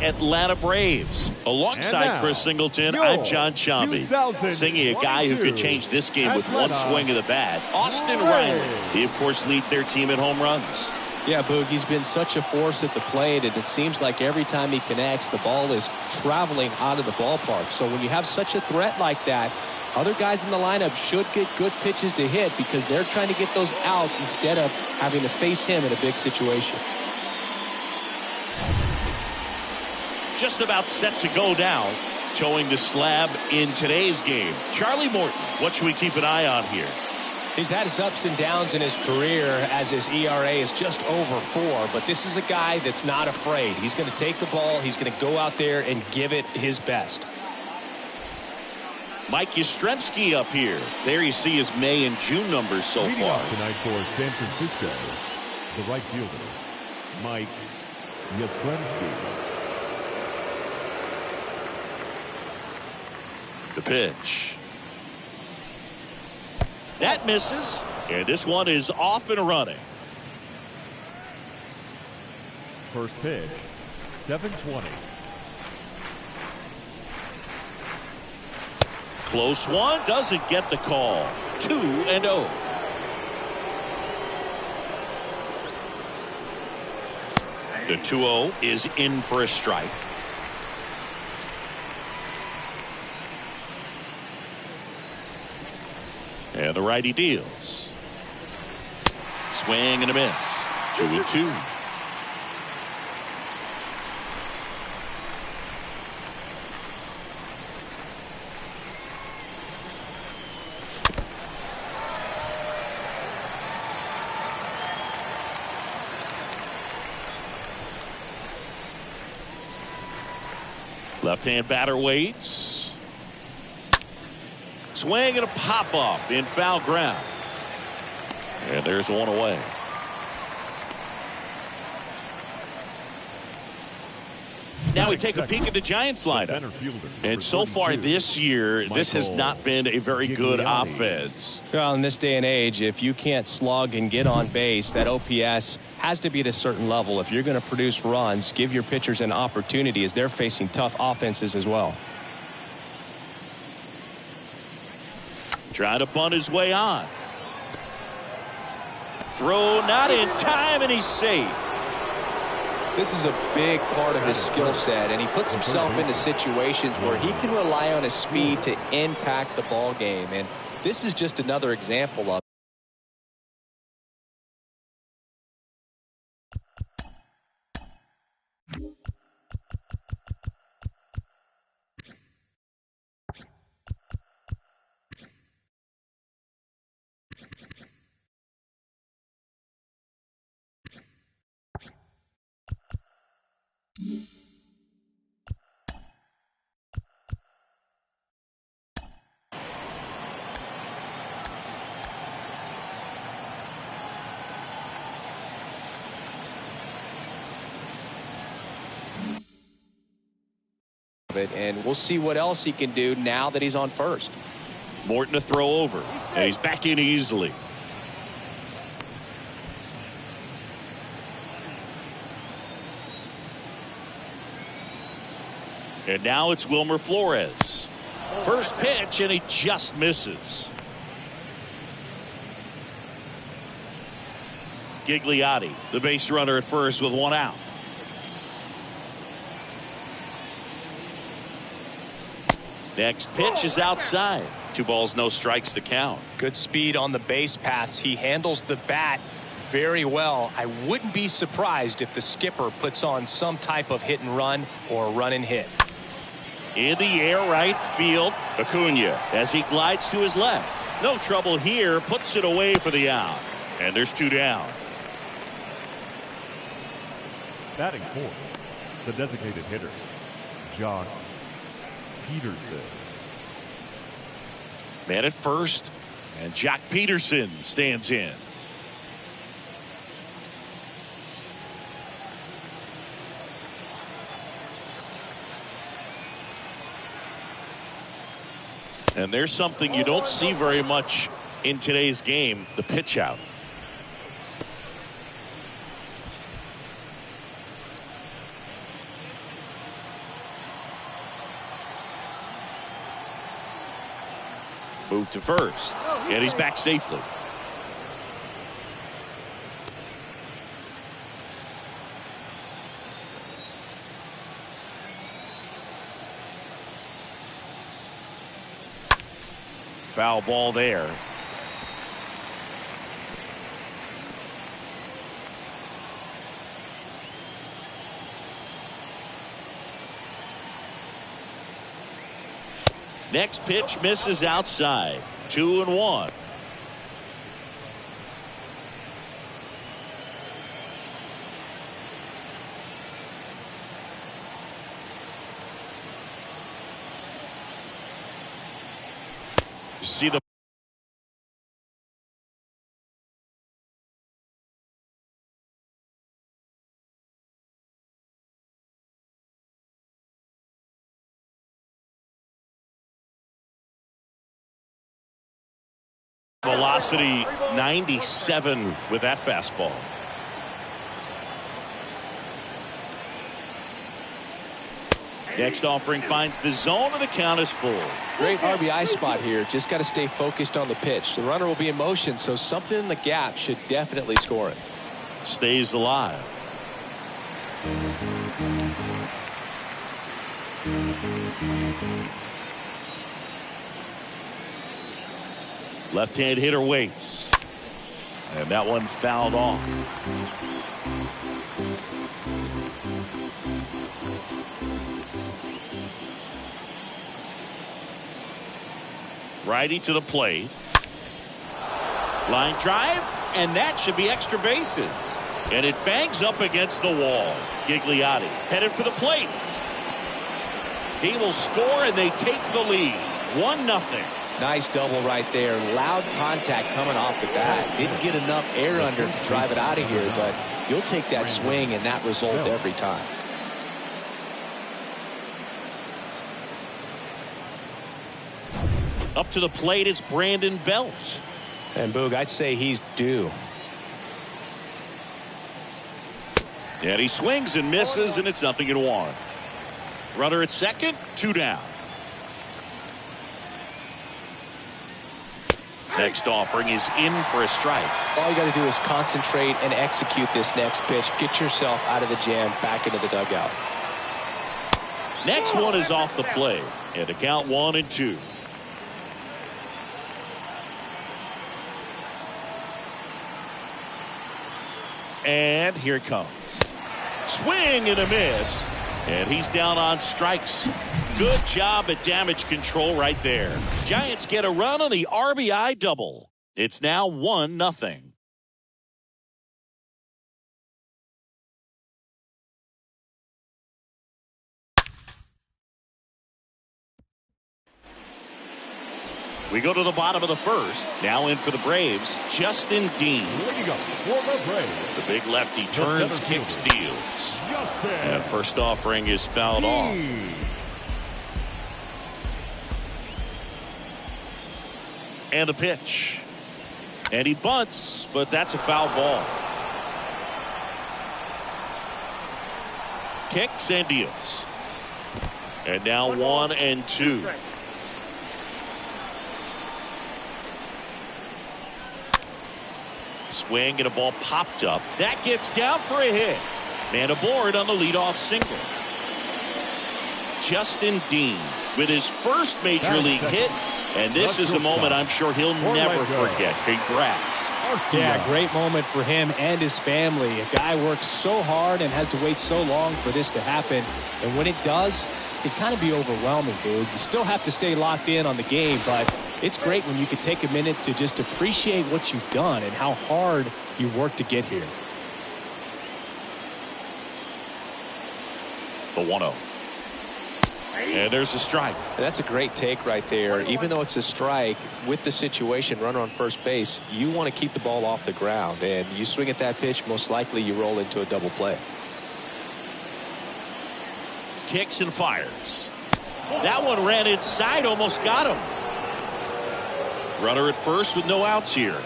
Atlanta Braves. Alongside Chris Singleton, I'm John Sciambi. Singing a guy who could change this game with one swing of the bat, Austin Riley. He, of course, leads their team in home runs. Yeah, Boog, he's been such a force at the plate, and it seems like every time he connects, the ball is traveling out of the ballpark. So when you have such a threat like that, other guys in the lineup should get good pitches to hit because they're trying to get those outs instead of having to face him in a big situation. Just about set to go down, towing the slab in today's game. Charlie Morton, what should we keep an eye on here? He's had his ups and downs in his career as his ERA is just over 4, but this is a guy that's not afraid. He's going to take the ball, he's going to go out there and give it his best. Mike Yastrzemski up here. There you see his May and June numbers so far. Tonight for San Francisco, the right fielder, Mike Yastrzemski. The pitch. That misses, and this one is off and running. First pitch, 7:20. Close one, doesn't get the call. 2-0. The 2-0 is in for a strike. And the righty deals. Swing and a miss. 2-2. Left-hand batter waits. Swing and a pop-up in foul ground. And there's one away. Now we take a peek at the Giants lineup. And so far this year, this has not been a very good offense. Well, in this day and age, if you can't slug and get on base, that OPS has to be at a certain level. If you're going to produce runs, give your pitchers an opportunity as they're facing tough offenses as well. Trying to bunt his way on. Throw not in time, and he's safe. This is a big part of his skill set, and he puts himself into situations where he can rely on his speed to impact the ball game. And this is just another example of it, and we'll see what else he can do now that he's on first. Morton to throw over, and he's back in easily. And now it's Wilmer Flores. First pitch, and he just misses. Gigliotti, the base runner at first with one out. Next pitch is outside. 2 balls, no strikes to count. Good speed on the base paths. He handles the bat very well. I wouldn't be surprised if the skipper puts on some type of hit and run or run and hit. In the air, right field. Acuna as he glides to his left. No trouble here. Puts it away for the out. And there's 2 down. Batting fourth, the designated hitter, Joc Pederson. Man at first, and Joc Pederson stands in. And there's something you don't see very much in today's game, the pitch out. Move to first, and he's back safely. Foul ball there. Next pitch misses outside. 2-1. See the velocity 97 with that fastball. Next offering finds the zone, and the count is full. Great RBI spot here. Just got to stay focused on the pitch. The runner will be in motion, so something in the gap should definitely score it. Stays alive. Left-hand hitter waits. And that one fouled off. Righty to the plate. Line drive, and that should be extra bases. And it bangs up against the wall. Gigliotti headed for the plate. He will score, and they take the lead. 1-0. Nice double right there. Loud contact coming off the bat. Didn't get enough air under to drive it out of here, but you'll take that swing and that result every time. Up to the plate, it's Brandon Belt. And Boog, I'd say he's due. And he swings and misses, and it's 0-1. Runner at second, 2 down. Next offering is in for a strike. All you got to do is concentrate and execute this next pitch. Get yourself out of the jam, back into the dugout. Next one is off the plate, and to count 1-2. And here it comes. Swing and a miss. And he's down on strikes. Good job at damage control right there. Giants get a run on the RBI double. It's now 1-0. We go to the bottom of the first. Now in for the Braves, Justin Dean. The big lefty turns, kicks, deals. And first offering is fouled off. And the pitch. And he bunts, but that's a foul ball. Kicks and deals. And now 1-2. Swing and a ball popped up. That gets down for a hit. Man aboard on the leadoff single. Justin Dean with his first major league hit. And this is a moment I'm sure he'll never forget. Congrats. Yeah, great moment for him and his family. A guy works so hard and has to wait so long for this to happen. And when it does, it can kind of be overwhelming, dude. You still have to stay locked in on the game, but it's great when you can take a minute to just appreciate what you've done and how hard you've worked to get here. The 1-0. And there's a strike. That's a great take right there. Even though it's a strike, with the situation, runner on first base, you want to keep the ball off the ground. And you swing at that pitch, most likely you roll into a double play. Kicks and fires. That one ran inside, almost got him. Runner at first with no outs here.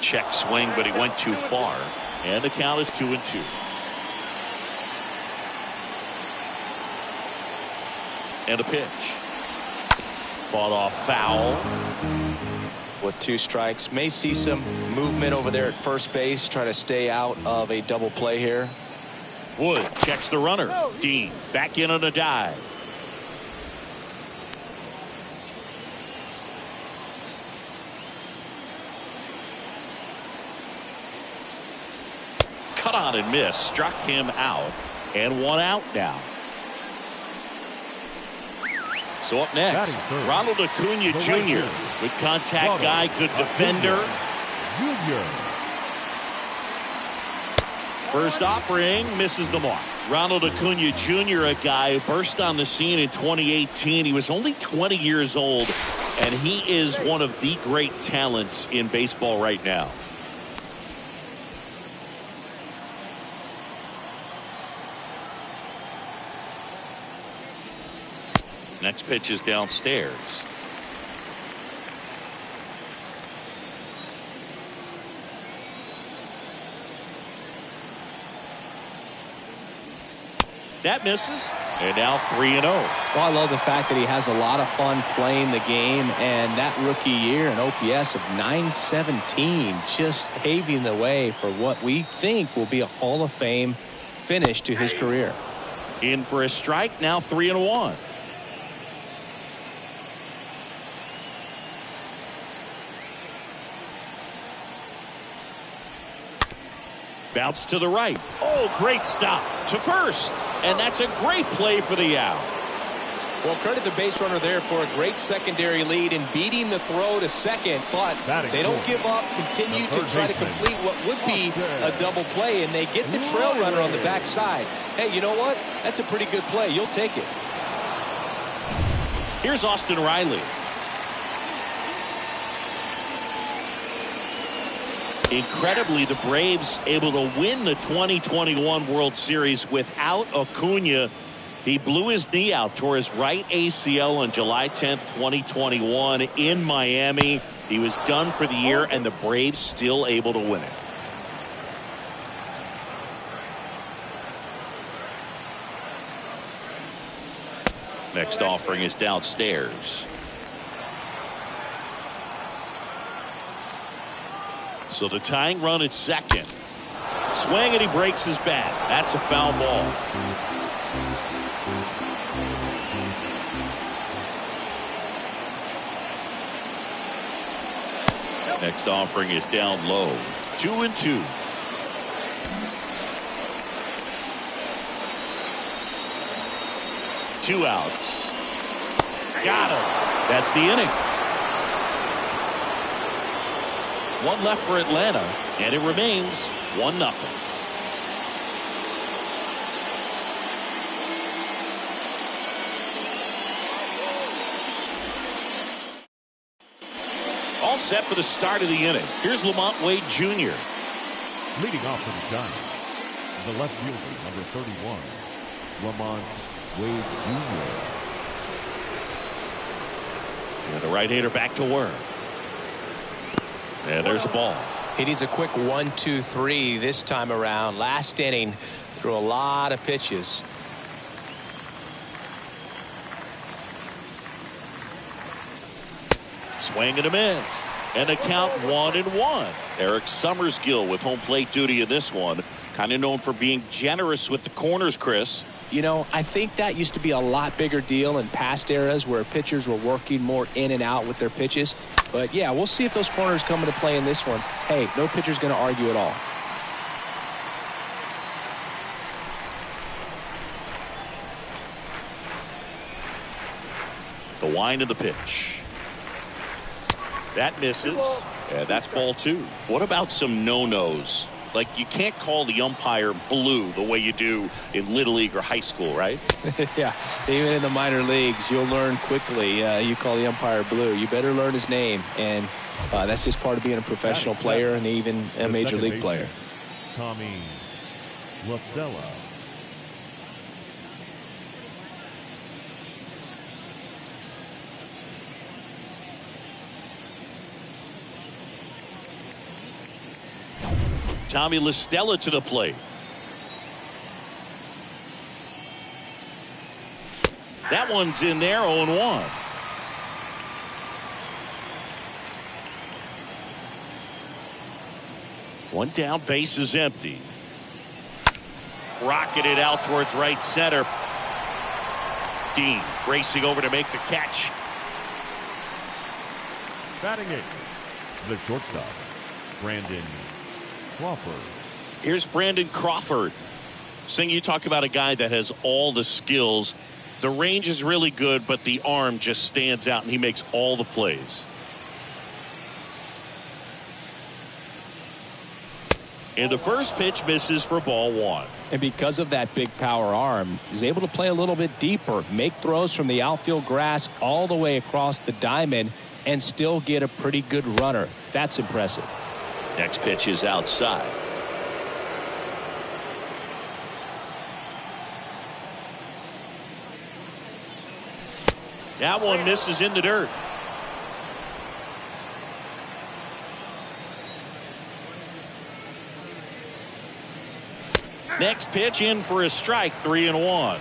Check swing, but he went too far. And the count is 2-2. And a pitch. Fought off foul. With 2 strikes, may see some movement over there at first base, try to stay out of a double play here. Wood checks the runner. Dean back in on a dive. Cut on and miss. Struck him out. And 1 out now. So up next, Ronald Acuna Jr. Good contact guy, good defender. Jr. First offering misses the mark. Ronald Acuna Jr., a guy who burst on the scene in 2018. He was only 20 years old, and he is one of the great talents in baseball right now. Next pitch is downstairs. That misses. And now 3-0. Well, I love the fact that he has a lot of fun playing the game, and that rookie year, an OPS of 917, just paving the way for what we think will be a Hall of Fame finish to his career. In for a strike, now 3-1. Bounce to the right. Oh, great stop to first. And that's a great play for the out. Well, credit the base runner there for a great secondary lead in beating the throw to second, but they don't give up, continue to try to complete what would be a double play, and they get the trail runner on the backside. Hey, you know what? That's a pretty good play. You'll take it. Here's Austin Riley. Incredibly, the Braves able to win the 2021 World Series without Acuna. He blew his knee out, tore his right ACL on July 10th, 2021 in Miami. He was done for the year, and the Braves still able to win it. Next offering is downstairs. So the tying run at second. Swing, and he breaks his bat. That's a foul ball. Next offering is down low. 2-2. Two outs. Got him. That's the inning. One left for Atlanta, and it remains 1-0. All set for the start of the inning. Here's Lamont Wade Jr. Leading off for the Giants, the left fielder, number 31, Lamont Wade Jr. And the right-hander back to work. And there's the ball. He needs a quick 1-2-3 this time around. Last inning, threw a lot of pitches. Swing and a miss. And the count 1-1. Eric Summersgill with home plate duty in this one. Kind of known for being generous with the corners, Chris. You know, I think that used to be a lot bigger deal in past eras where pitchers were working more in and out with their pitches. But yeah, we'll see if those corners come into play in this one. Hey, no pitcher's going to argue at all. The wind of the pitch. That misses. And that's ball 2. What about some no-nos? Like, you can't call the umpire blue the way you do in Little League or high school, right? Yeah, even in the minor leagues, you'll learn quickly. You call the umpire blue. You better learn his name. And that's just part of being a professional player and even a major league player. Tommy La Stella. Tommy La Stella to the plate. That one's in there, 0-1. One down, base is empty. Rocketed out towards right center. Dean racing over to make the catch. Batting eighth, the shortstop, Brandon Crawford. Here's Brandon Crawford. Sing, you talk about a guy that has all the skills. The range is really good, but the arm just stands out, and he makes all the plays. And the first pitch misses for ball one. And because of that big power arm, he's able to play a little bit deeper, make throws from the outfield grass all the way across the diamond, and still get a pretty good runner. That's impressive. Next pitch is outside. That one misses in the dirt. Next pitch in for a strike, 3-1.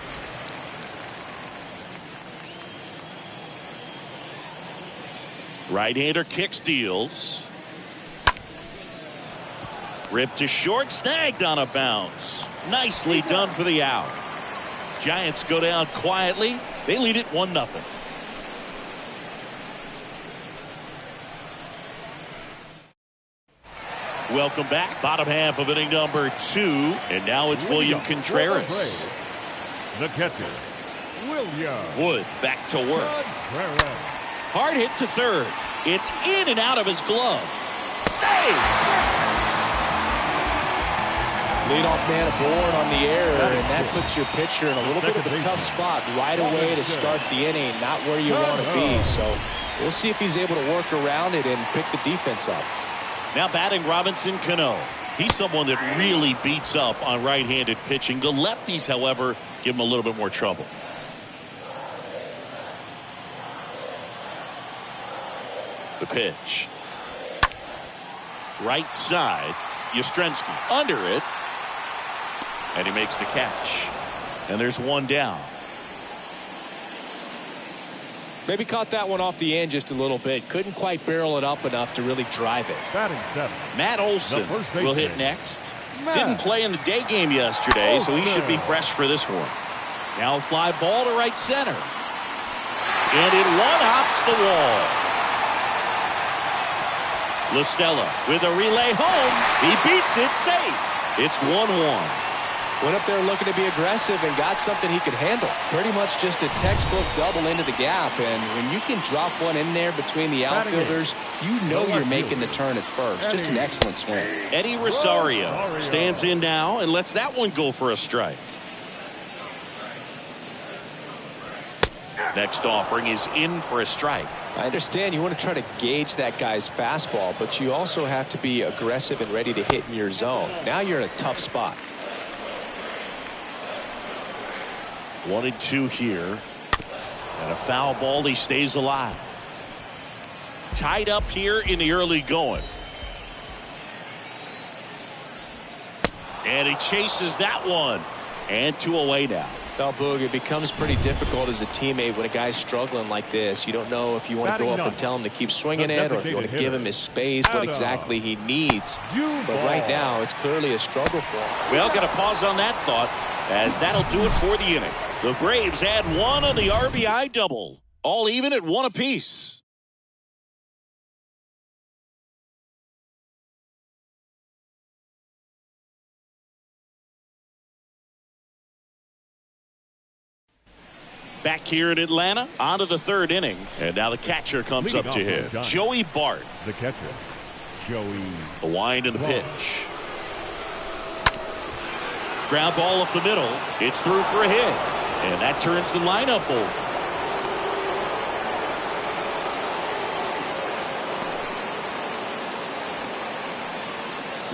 Right-hander kicks, deals. Ripped to short, snagged on a bounce. Nicely done for the out. Giants go down quietly. They lead it 1-0. Welcome back. Bottom half of inning number 2. And now it's William Contreras. The catcher, William Wood back to work. Contreras. Hard hit to third. It's in and out of his glove. Save! Leadoff man aboard on the air, and that puts your pitcher in a little bit of a tough spot right away to start the inning, not where you want to be. So we'll see if he's able to work around it and pick the defense up. Now batting Robinson Cano. He's someone that really beats up on right-handed pitching. The lefties, however, give him a little bit more trouble. The pitch. Right side. Yastrzemski under it. And he makes the catch. And there's one down. Maybe caught that one off the end just a little bit. Couldn't quite barrel it up enough to really drive it. Batting seventh, Matt Olson will hit next. Didn't play in the day game yesterday, so he should be fresh for this one. Now a fly ball to right center. And it one-hops the wall. La Stella with a relay home. He beats it safe. It's 1-1. Went up there looking to be aggressive and got something he could handle. Pretty much just a textbook double into the gap. And when you can drop one in there between the outfielders, you know you're making the turn at first. Just an excellent swing. Eddie Rosario stands in now and lets that one go for a strike. Next offering is in for a strike. I understand you want to try to gauge that guy's fastball, but you also have to be aggressive and ready to hit in your zone. Now you're in a tough spot. 1-2 here. And a foul ball. He stays alive. Tied up here in the early going. And he chases that one. And 2 away now. Well, Boog, it becomes pretty difficult as a teammate when a guy's struggling like this. You don't know if you want to go up and tell him to keep swinging it, or if you want to give him his space, what exactly he needs. But right now, it's clearly a struggle for him. Well, got to pause on that thought, as that'll do it for the inning. The Braves add 1 on the RBI double. All even at 1 apiece. Back here in Atlanta, on to the 3rd inning. And now the catcher comes up to him. Joey Bart. The catcher, Joey. The wind and the pitch. Ground ball up the middle. It's through for a hit. And that turns the lineup over.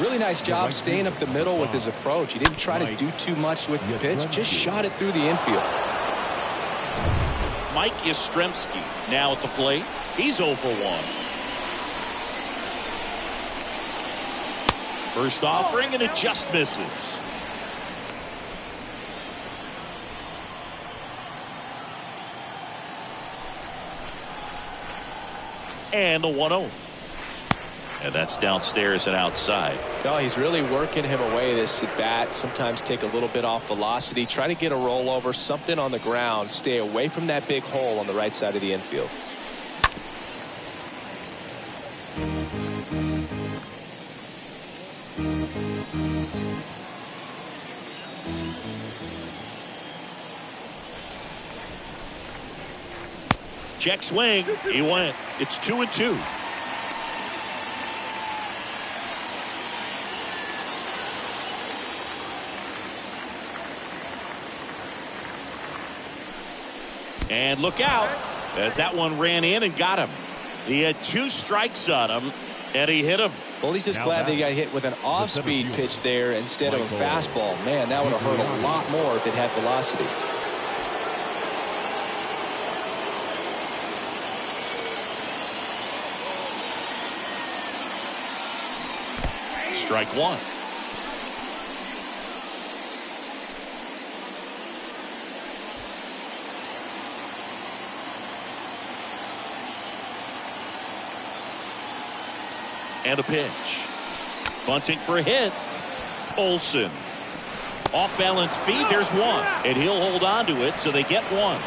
Really nice job staying up the middle with his approach. He didn't try to do too much with the pitch, just shot it through the infield. Mike Yastrzemski now at the plate. He's 0 for 1. First offering, and it just misses. And the 1-0. And that's downstairs and outside. No, he's really working him away this at bat. Sometimes take a little bit off velocity. Try to get a rollover, something on the ground. Stay away from that big hole on the right side of the infield. Check swing. He went. It's 2-2. And look out as that one ran in and got him. He had 2 strikes on him, and he hit him. Well, he's just glad that he got hit with an off-speed pitch there instead of a fastball. Man, that would have hurt a lot more if it had velocity. Strike 1. And a pitch. Bunting for a hit. Olson. Off balance feed. There's one. And he'll hold on to it, so they get one.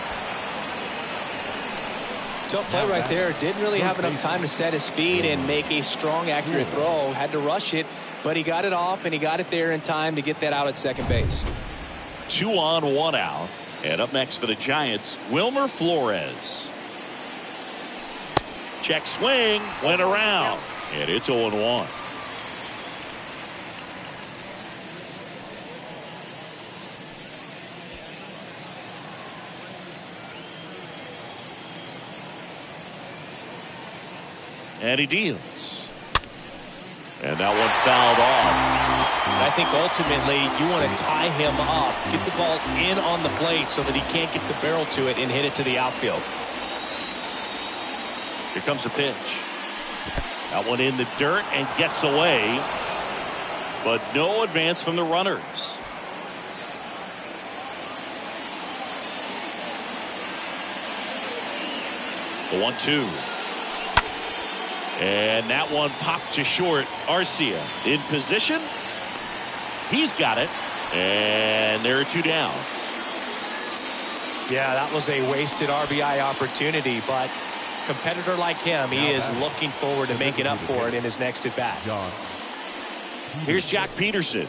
Tough play right there. Didn't really have enough time to set his feet and make a strong, accurate throw. Had to rush it, but he got it off, and he got it there in time to get that out at second base. 2 on, 1 out. And up next for the Giants, Wilmer Flores. Check swing. Went around. And it's 0-1. And he deals. And that one fouled off. I think ultimately you want to tie him up, get the ball in on the plate so that he can't get the barrel to it and hit it to the outfield. Here comes a pitch. That one in the dirt and gets away. But no advance from the runners. The 1-2. And that one popped to short. Arcia in position. He's got it. And there are 2 down. Yeah, that was a wasted RBI opportunity, but competitor like him, he is looking forward to making up for it in his next at bat. Here's Jock Peterson.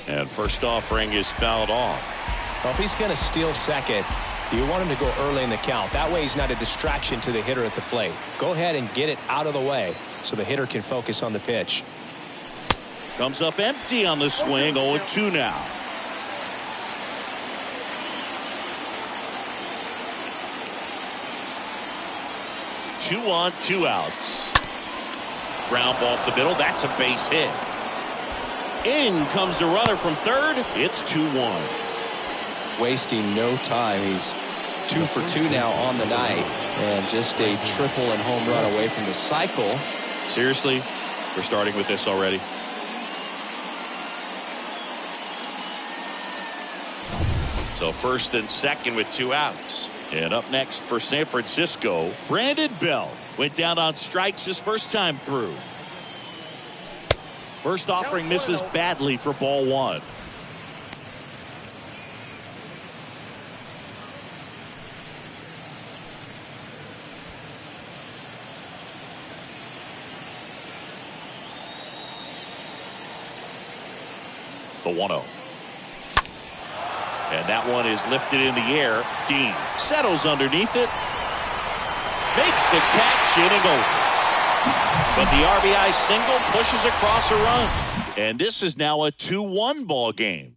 And first offering is fouled off. Well, if he's going to steal second, you want him to go early in the count. That way he's not a distraction to the hitter at the plate. Go ahead and get it out of the way so the hitter can focus on the pitch. Comes up empty on the swing. 0-2 now. Two on, 2 outs. Ground ball up the middle. That's a base hit. In comes the runner from third. It's 2-1. Wasting no time. He's 2 for 2 now on the night, and just a triple and home run away from the cycle. Seriously, we're starting with this already. So first and second with 2 outs. And up next for San Francisco, Brandon Belt went down on strikes his first time through. First offering misses badly for ball 1. The 1-0. And that one is lifted in the air. Dean settles underneath it. Makes the catch, inning over. But the RBI single pushes across a run. And this is now a 2-1 ball game.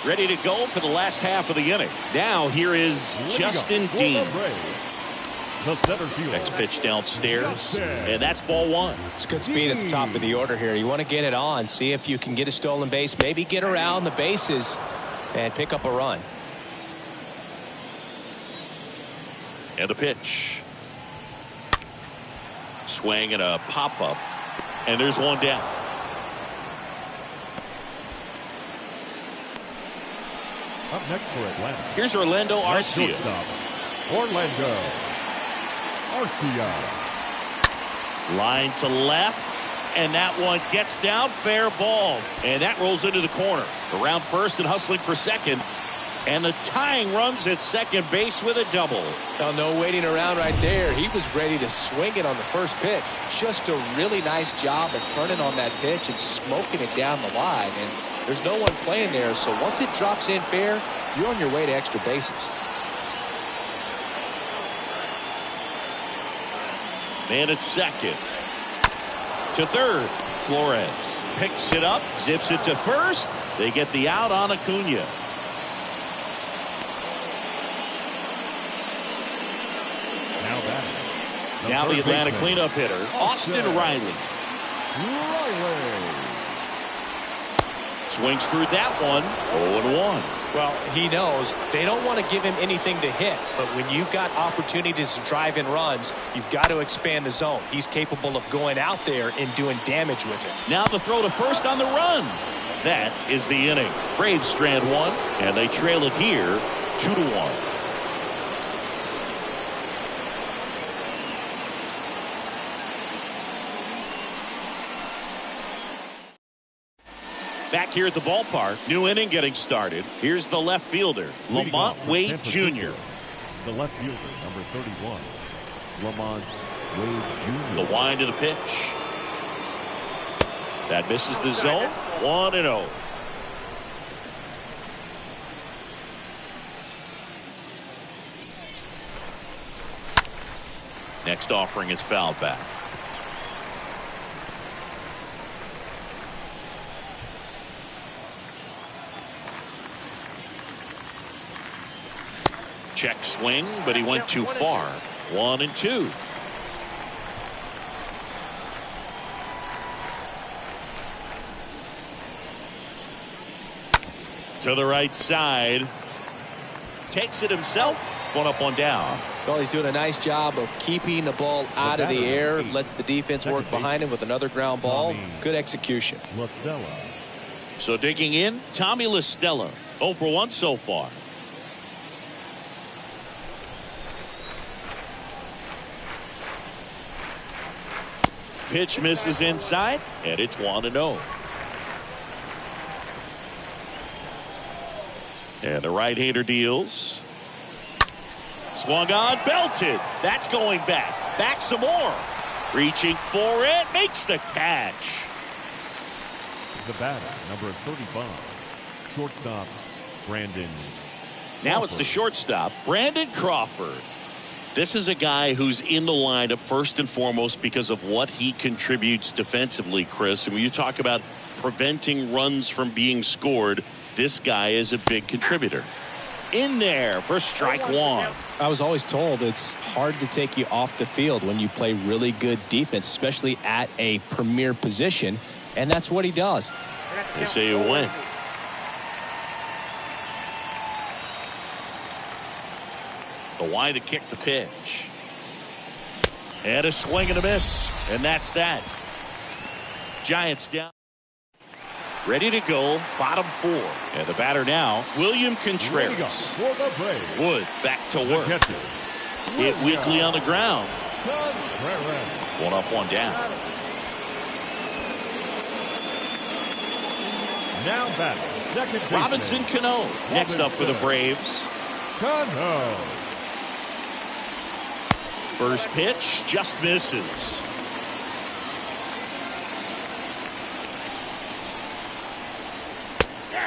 Ready to go for the last half of the inning. Now here is Justin Dean. The center field. Next pitch downstairs, and that's ball one. It's good speed at the top of the order here. You want to get it on, see if you can get a stolen base, maybe get around the bases and pick up a run. And a pitch. Swing and a pop-up, and there's one down. Up next for Atlanta. Here's Orlando Arcia. Shortstop, Orlando Arcia. Line to left, and that one gets down, fair ball, and that rolls into the corner. Around first and hustling for second, and the tying runs at second base with a double. Now, no waiting around right there. He was ready to swing it on the first pitch. Just a really nice job of turning on that pitch and smoking it down the line. And there's no one playing there, so once it drops in fair, you're on your way to extra bases. Man at second. To third. Flores picks it up, zips it to first. They get the out on Acuna. Now the Atlanta cleanup hitter, Austin Riley. Swings through that one, 0-1. Well, he knows they don't want to give him anything to hit, but when you've got opportunities to drive in runs, you've got to expand the zone. He's capable of going out there and doing damage with it. Now the throw to first on the run. That is the inning. Braves strand one, and they trail it here 2-1. Back here at the ballpark, new inning getting started. Here's the left fielder, Lamont Wade Jr. The left fielder, number 31, Lamont Wade Jr. The wind of the pitch. That misses the zone. 1-0. Next offering is fouled back. Check swing, but he went too far. 1-2. To the right side. Takes it himself. 1 up, 1 down. Well, he's doing a nice job of keeping the ball out of the air. Lets the defense work behind him with another ground ball. Good execution. La Stella. So digging in, Tommy La Stella. 0 for 1 so far. Pitch misses inside, and it's 1-0. And the right-hander deals. Swung on, belted. That's going back. Back some more. Reaching for it, makes the catch. The batter, number 35, shortstop, Brandon. Now it's the shortstop, Brandon Crawford. This is a guy who's in the lineup first and foremost because of what he contributes defensively, Chris. And when you talk about preventing runs from being scored, this guy is a big contributor. In there for strike one. I was always told it's hard to take you off the field when you play really good defense, especially at a premier position. And that's what he does. They say you win. The wide to kick the pitch. And a swing and a miss. And that's that. Giants down. Ready to go. Bottom 4. And the batter now, William Contreras. Wood back to work. Hit weakly on the ground. 1 up, 1 down. Now batting, second baseman. Robinson Cano next up for the Braves. Cano. First pitch just misses.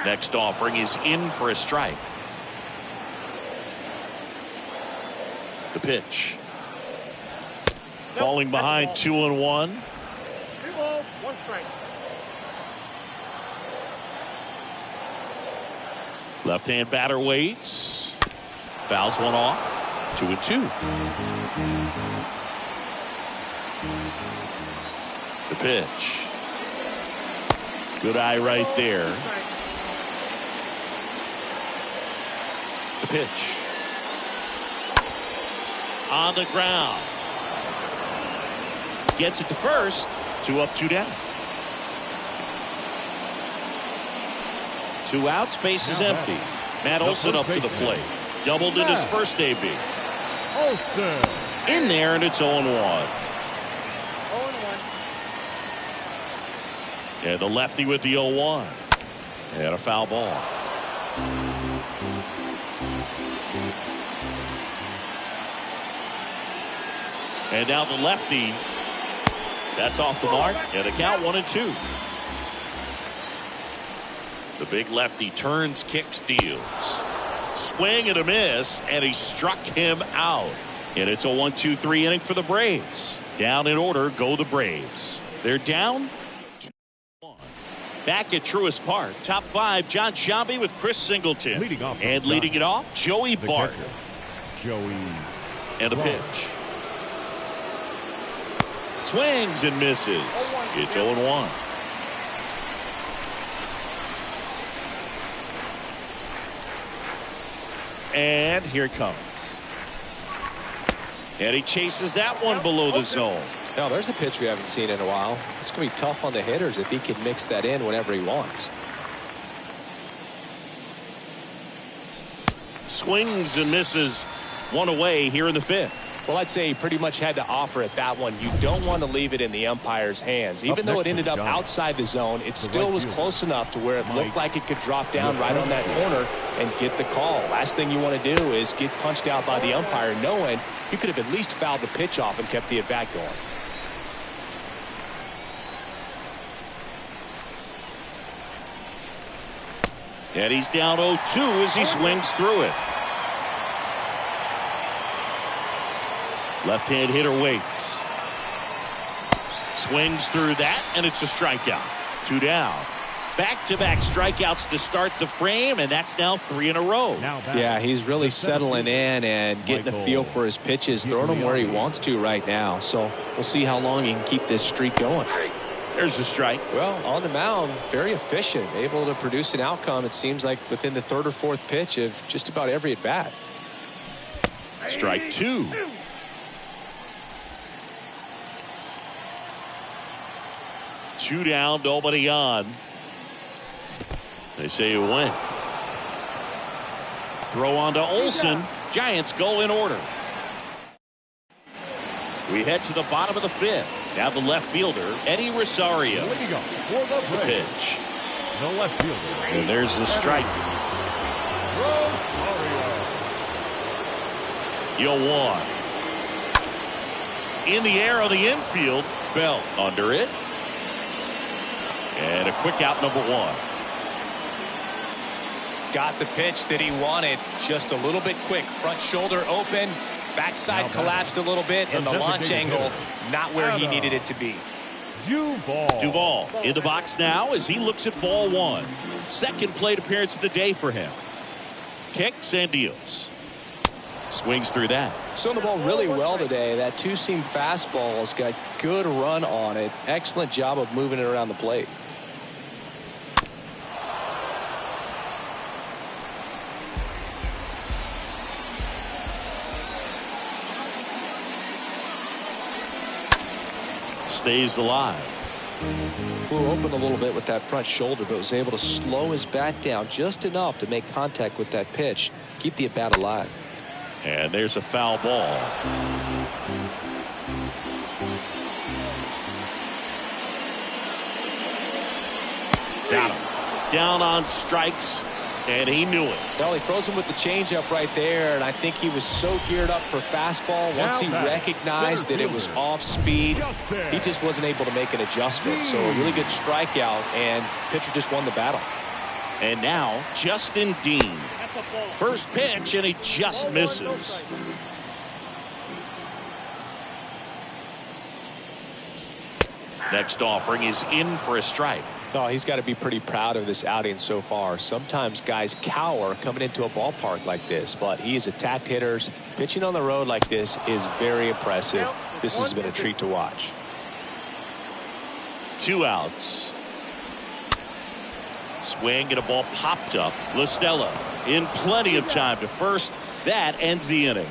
Next offering is in for a strike. The pitch. Falling behind 2-1. 2 balls, 1 strike. Left-hand batter waits. Fouls one off. 2-2. The pitch. Good eye right there. The pitch. On the ground. Gets it to first. 2 up, 2 down. 2 outs, base is empty. Matt Olson up to the plate. Doubled in his first AB. Olson. In there, and it's 0-1. 0-1. And the lefty with the 0-1. And a foul ball. And now the lefty. That's off the mark. And the count 1-2. The big lefty turns, kicks, deals. Swing and a miss, and he struck him out. And it's a 1-2-3 inning for the Braves. Down in order go the Braves. They're down 2-1. Back at Truist Park. Top 5, John Sciambi with Chris Singleton. Leading off and leading it off, Joey the Bart. catcher, Joey. And a pitch. Swings and misses. It's 0-1. And here it comes. And he chases that one below the zone. Now, there's a pitch we haven't seen in a while. It's going to be tough on the hitters if he can mix that in whenever he wants. Swings and misses. One away here in the 5th. Well, I'd say he pretty much had to offer at that one. You don't want to leave it in the umpire's hands. Even though it ended up outside the zone, it still was close enough to where it looked like it could drop down right on that corner and get the call. Last thing you want to do is get punched out by the umpire knowing you could have at least fouled the pitch off and kept the at-bat going. And he's down 0-2 as he swings through it. Left-hand hitter waits. Swings through that, and it's a strikeout. 2 down. Back-to-back strikeouts to start the frame, and that's now 3 in a row. Yeah, he's really settling in and getting a feel for his pitches, throwing them where he wants to right now. So we'll see how long he can keep this streak going. There's a strike. Well, on the mound, very efficient, able to produce an outcome, it seems like, within the 3rd or 4th pitch of just about every at-bat. Strike 2. Two down, nobody on. They say you win. Throw on to Olson. Giants go in order. We head to the bottom of the 5th. Now the left fielder, Eddie Rosario. Leading off for the The Braves, pitch. the left fielder. And there's the strike. Rosario. 0-1. In the air on the infield. Bell under it. And a quick out, number 1. Got the pitch that he wanted, just a little bit quick. Front shoulder open, backside collapsed a little bit, and the launch angle not where he needed it to be. Duvall in the box now as he looks at ball 1. Second plate appearance of the day for him. Kicks and deals. Swings through that. Throwing the ball really well today. That 2-seam fastball has got good run on it. Excellent job of moving it around the plate. Stays alive. Flew open a little bit with that front shoulder, but was able to slow his bat down just enough to make contact with that pitch. Keep the at-bat alive. And there's a foul ball. Got him. Down on strikes, and he knew it. Well, he throws him with the changeup right there, and I think he was so geared up for fastball. Once he recognized that it was off speed, he just wasn't able to make an adjustment. So a really good strikeout, and pitcher just won the battle. And now Justin Dean. First pitch, and he just misses. Next offering is in for a strike. Oh, he's got to be pretty proud of this outing so far. Sometimes guys cower coming into a ballpark like this, but he has attacked hitters. Pitching on the road like this is very impressive. This has been a treat to watch. 2 outs. Swing and a ball popped up. La Stella in plenty of time to first. That ends the inning.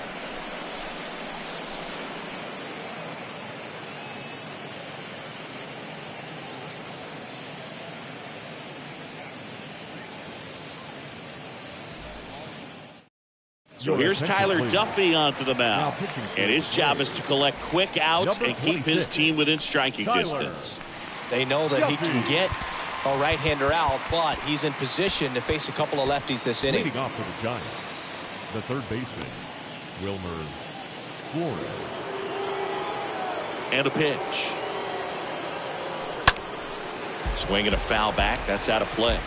So here's Tyler Duffy onto the mound, and his job is to collect quick outs and keep his team within striking distance. They know that he can get a right-hander out, but he's in position to face a couple of lefties this inning. Leading off for the Giants, the third baseman, Wilmer Flores. And a pitch. Swing and a foul back. That's out of play.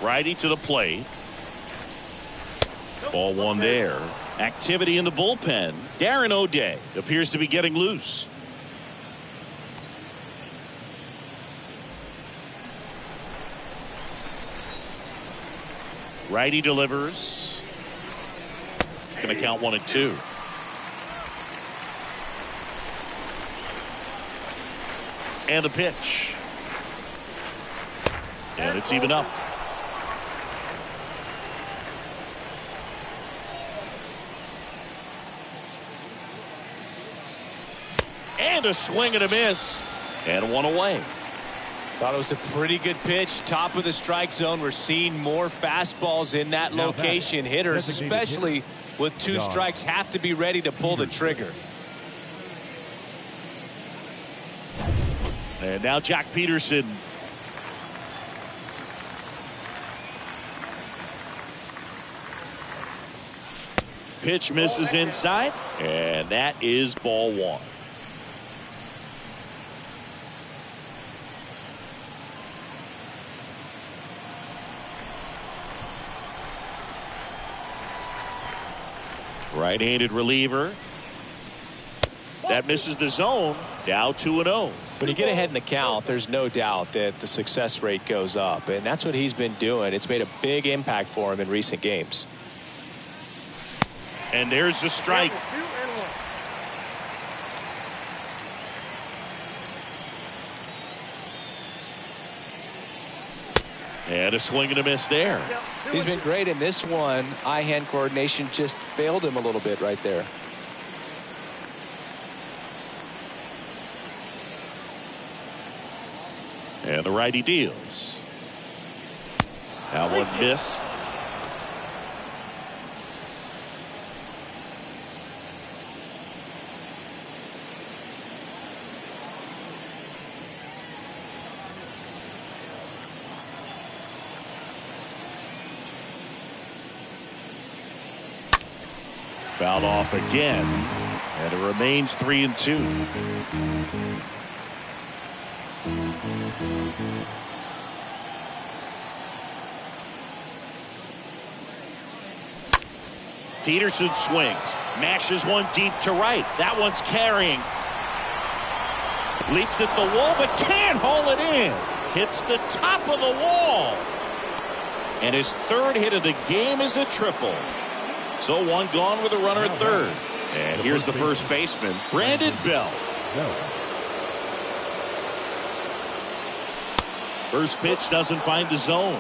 Righty to the plate. Ball one there. Activity in the bullpen. Darren O'Day appears to be getting loose. Righty delivers. Going to count 1-2. And the pitch. And it's even up. And a swing and a miss. And one away. Thought it was a pretty good pitch. Top of the strike zone. We're seeing more fastballs in that location. Hitters, especially with 2 strikes, have to be ready to pull the trigger. And now Jack Peterson. Pitch misses inside, and that is ball 1. Right-handed reliever. That misses the zone. Now 2-0. When you get ahead in the count, there's no doubt that the success rate goes up, and that's what he's been doing. It's made a big impact for him in recent games. And there's the strike. And a swing and a miss there. He's been great in this one. Eye-hand coordination just failed him a little bit right there. And the righty deals. That one missed. Fouled off again, and it remains 3-2. Peterson swings, mashes one deep to right. That one's carrying. Leaps at the wall, but can't haul it in. Hits the top of the wall. And his 3rd hit of the game is a triple. So 1 gone with a runner at 3rd. And here's the first baseman, Brandon Belt. First pitch doesn't find the zone.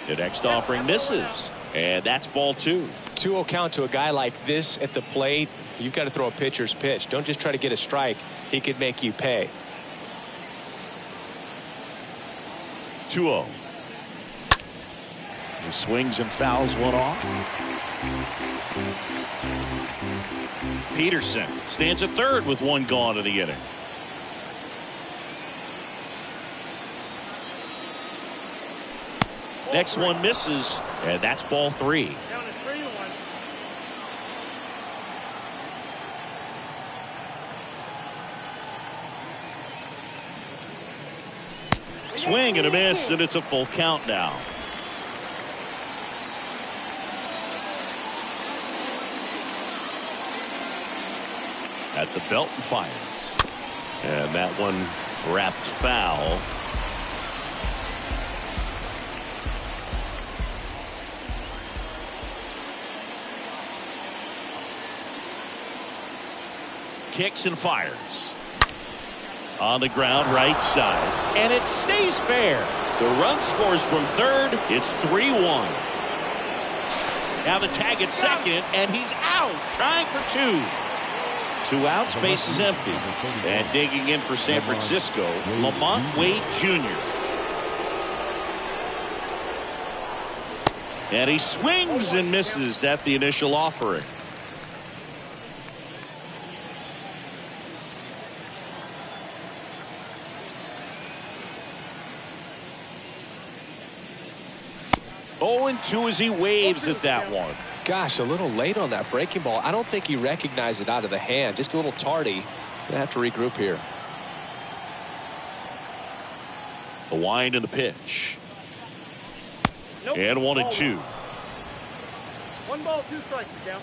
The next offering misses. And that's ball 2. 2-0 count to a guy like this at the plate. You've got to throw a pitcher's pitch. Don't just try to get a strike. He could make you pay. 2-0. He swings and fouls one off. Peterson stands at 3rd with 1 gone in the inning. Next one misses, and that's ball 3. Down to 3-1. Swing and a miss, and it's a full count now. At the belt and fires. And that one wrapped foul. Kicks and fires. On the ground, right side. And it stays fair. The run scores from third. It's 3-1. Now the tag at second, and he's out. Trying for two. 2 outs, base is empty. And digging in for San Francisco, Lamont Wade Jr. And he swings and misses at the initial offering. Oh, and 2 as he waves at that one. Gosh, a little late on that breaking ball. I don't think he recognized it out of the hand. Just a little tardy. Gonna have to regroup here. The wind and the pitch. And 1-2. 1 ball, 2 strikes, count.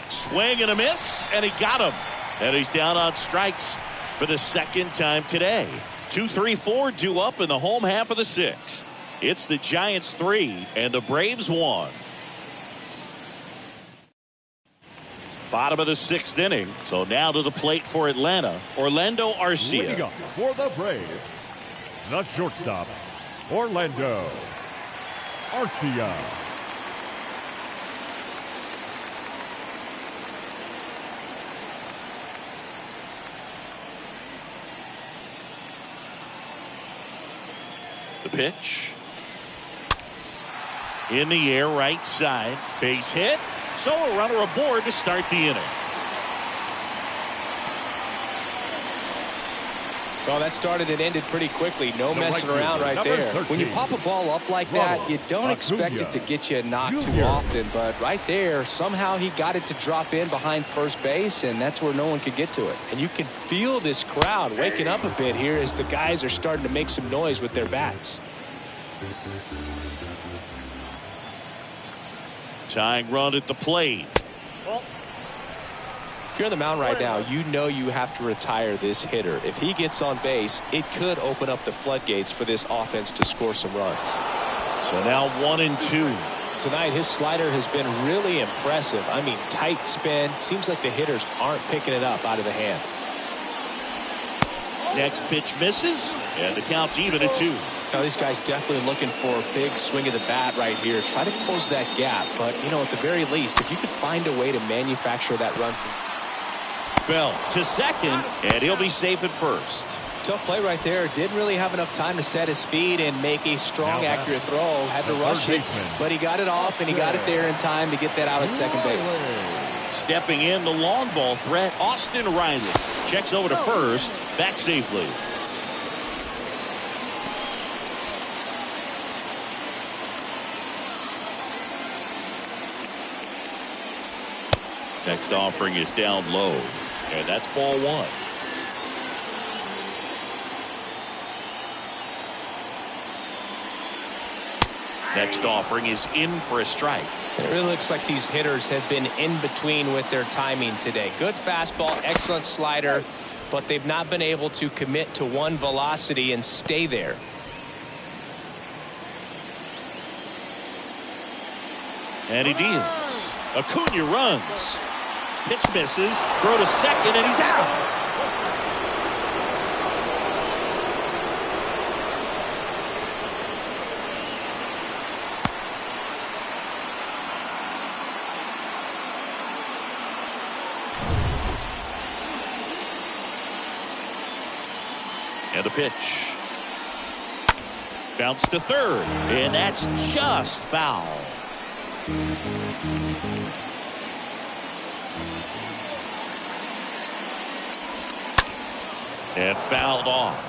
Swing and a miss, and he got him. And he's down on strikes for the second time today. 2-3-4 due up in the home half of the 6th. It's the Giants 3 and the Braves 1. Bottom of the 6th inning. So now to the plate for Atlanta, Orlando Arcia. Leading up for the Braves, the shortstop, Orlando Arcia. The pitch. In the air, right side. Base hit. So a runner aboard to start the inning. Well, that started and ended pretty quickly. No The messing right around fielder, right number there. 13, When you pop a ball up like that, you don't expect it to get you a knock too Jr. often. But right there, somehow he got it to drop in behind first base, and that's where no one could get to it. And you can feel this crowd waking up a bit here as the guys are starting to make some noise with their bats. Tying run at the plate. If you're on the mound right now, you know you have to retire this hitter. If he gets on base, it could open up the floodgates for this offense to score some runs. So now 1-2. Tonight, his slider has been really impressive. I mean, tight spin. Seems like the hitters aren't picking it up out of the hand. Next pitch misses, and the count's even at 2. Now, these guys definitely looking for a big swing of the bat right here. Try to close that gap. But, you know, at the very least, if you could find a way to manufacture that run. Bell to second, and he'll be safe at first. Tough play right there. Didn't really have enough time to set his feet and make a strong, Now accurate throw. Had to the rush third it, baseman. but he got it off, and he got it there in time to get that out at second base. Stepping in, the long ball threat, Austin Riley. Checks over to first, back safely. Next offering is down low, and that's ball 1. Next offering is in for a strike. It really looks like these hitters have been in between with their timing today. Good fastball, excellent slider, but they've not been able to commit to one velocity and stay there. And he deals. Acuna runs. Pitch misses. Throw to second, and he's out. And a pitch. Bounce to third, and that's just foul. And fouled off.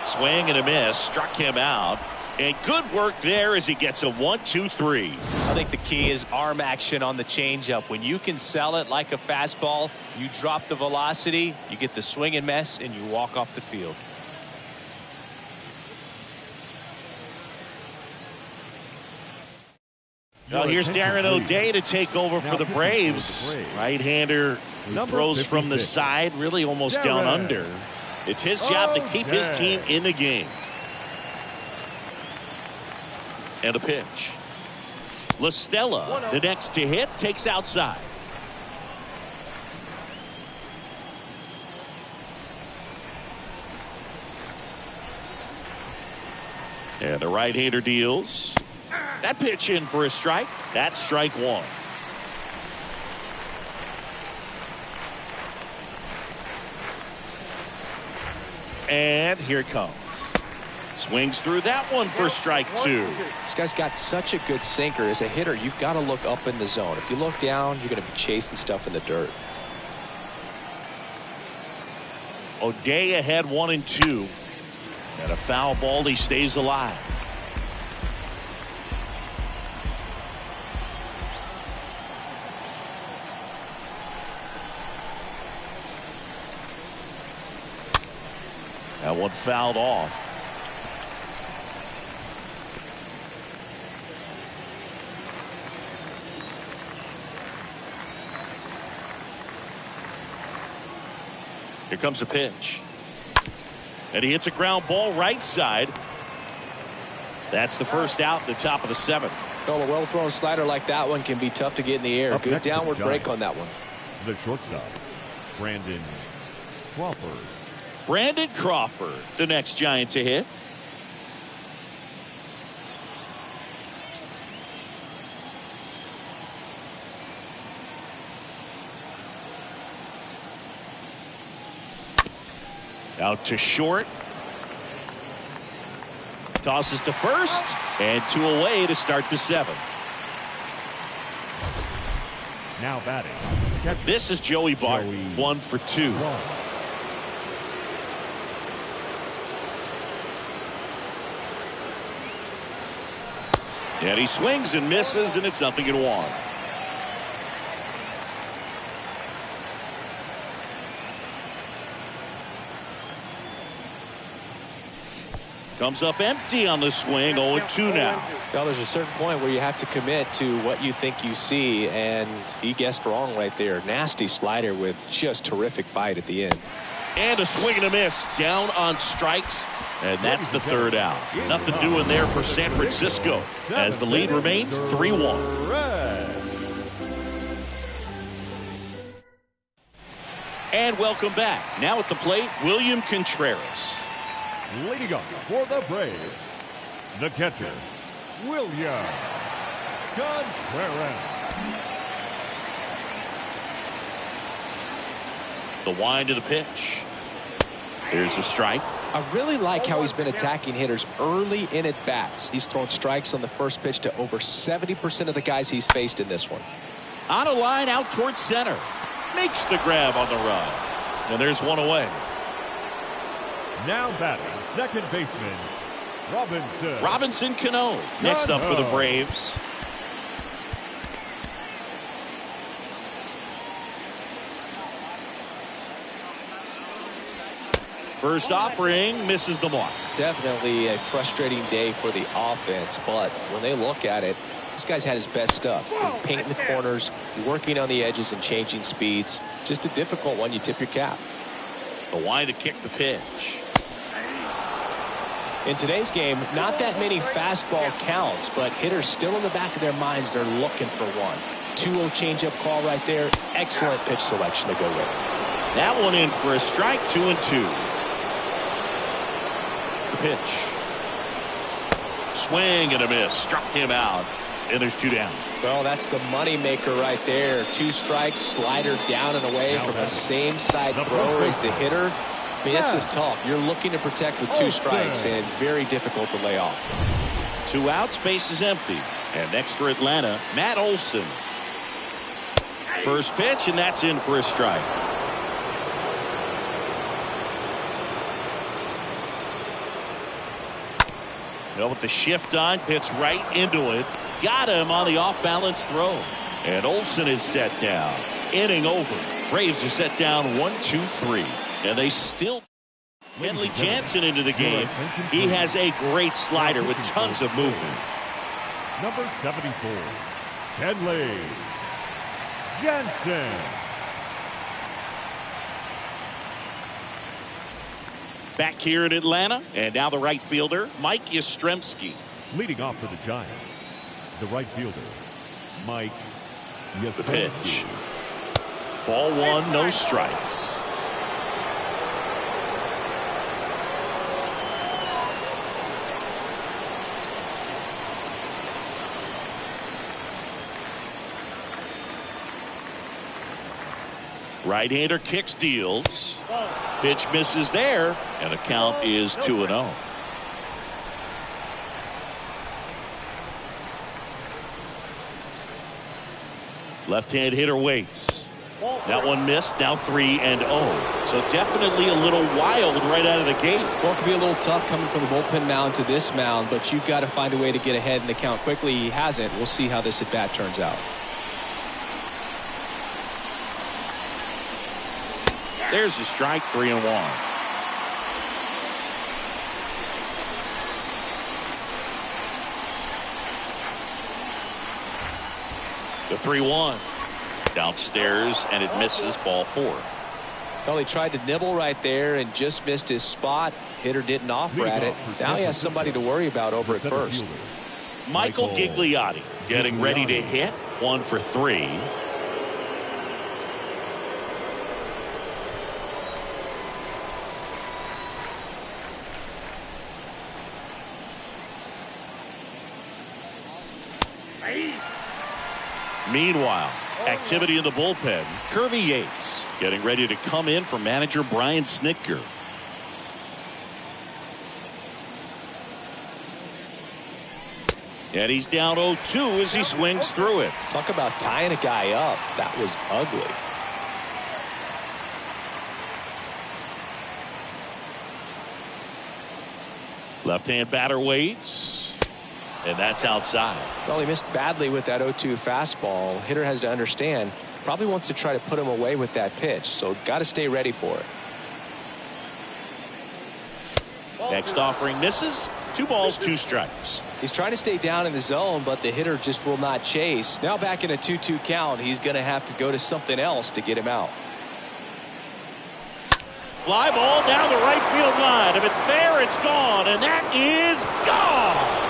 Swing and a miss. Struck him out. And good work there as he gets a 1-2-3. I think the key is arm action on the changeup. When you can sell it like a fastball, you drop the velocity, you get the swing and miss, and you walk off the field. Well, here's Darren O'Day to take over for the Braves. Right-hander who throws from the side, really almost down under. It's his job to keep his team in the game. And a pitch. La Stella, the next to hit, takes outside. And the right-hander deals. That pitch in for a strike. That's strike one. And here it comes. Swings through that one for strike two. This guy's got such a good sinker. As a hitter, you've got to look up in the zone. If you look down, you're going to be chasing stuff in the dirt. O'Day ahead 1-2. And a foul ball, he stays alive. That one fouled off. Here comes a pitch. And he hits a ground ball right side. That's the first out at the top of the seventh. Well, a well-thrown slider like that one can be tough to get in the air. Good downward break on that one. The shortstop, Brandon Crawford. Brandon Crawford, the next Giant to hit. Out to short. Tosses to first. And two away to start the seventh. Now batting. This is Joey Bart. 1 for 2. And he swings and misses, and it's 0-1. Comes up empty on the swing. 0-2 now. Well, there's a certain point where you have to commit to what you think you see, and he guessed wrong right there. Nasty slider with just terrific bite at the end. And a swing and a miss. Down on strikes. And that's the third out. Nothing doing there for San Francisco as the lead remains 3-1. And welcome back. Now at the plate, William Contreras. Leading up for the Braves, the catcher, William Contreras. The wind of the pitch. Here's the strike. I really like how he's been attacking hitters early in at bats. He's thrown strikes on the first pitch to over 70% of the guys he's faced in this one. On a line out towards center. Makes the grab on the run. And there's one away. Now batting, second baseman, Robinson Cano. Next up for the Braves. First offering misses the mark. Definitely a frustrating day for the offense, but when they look at it, this guy's had his best stuff. Painting the corners, working on the edges, and changing speeds. Just a difficult one. You tip your cap. The wind to kick the pitch. In today's game, not that many fastball counts, but hitters still in the back of their minds, they're looking for one. 2-0 changeup call right there. Excellent pitch selection to go with. That one in for a strike. 2-2. The pitch. Swing and a miss. Struck him out. And there's 2 down. Well, that's the money maker right there. 2 strikes, slider down and away from the same side thrower as the hitter. I mean, that's just tough. You're looking to protect with 2 strikes and very difficult to lay off. 2 outs, base is empty. And next for Atlanta, Matt Olson. First pitch, and that's in for a strike. Well, with the shift on, hits right into it. Got him on the off-balance throw. And Olsen is set down. Inning over. Braves are set down 1-2-3. And they still... Kenley Jansen into the game. He has a great slider with tons of movement. Number 74, Kenley Jansen. Back here in Atlanta, and now the right fielder, Mike Yastrzemski. Leading off for the Giants, the right fielder, Mike Yastrzemski. The pitch. Ball one, no strikes. Right-hander kicks, deals. Pitch misses there, and the count is 2-0. Left-hand hitter waits. That one missed. Now 3-0. So definitely a little wild right out of the gate. Well, it could be a little tough coming from the bullpen mound to this mound, but you've got to find a way to get ahead in the count quickly. He hasn't. We'll see how this at bat turns out. There's the strike, 3-1. The 3-1. Downstairs, and it misses, ball 4. Well, he tried to nibble right there and just missed his spot. Hitter didn't offer at it. Now he has somebody to worry about over at first. Michael Gigliotti getting ready to hit. 1 for 3. Meanwhile, activity in the bullpen. Kirby Yates getting ready to come in for manager Brian Snitker. And he's down 0-2 as he swings through it. Talk about tying a guy up. That was ugly. Left-hand batter waits. And that's outside. Well, he missed badly with that 0-2 fastball. Hitter has to understand, probably wants to try to put him away with that pitch, so got to stay ready for it. Next offering misses. 2 balls, 2 strikes. He's trying to stay down in the zone, but the hitter just will not chase. Now back in a 2-2 count, he's going to have to go to something else to get him out. Fly ball down the right field line. If it's there, it's gone, and that is gone.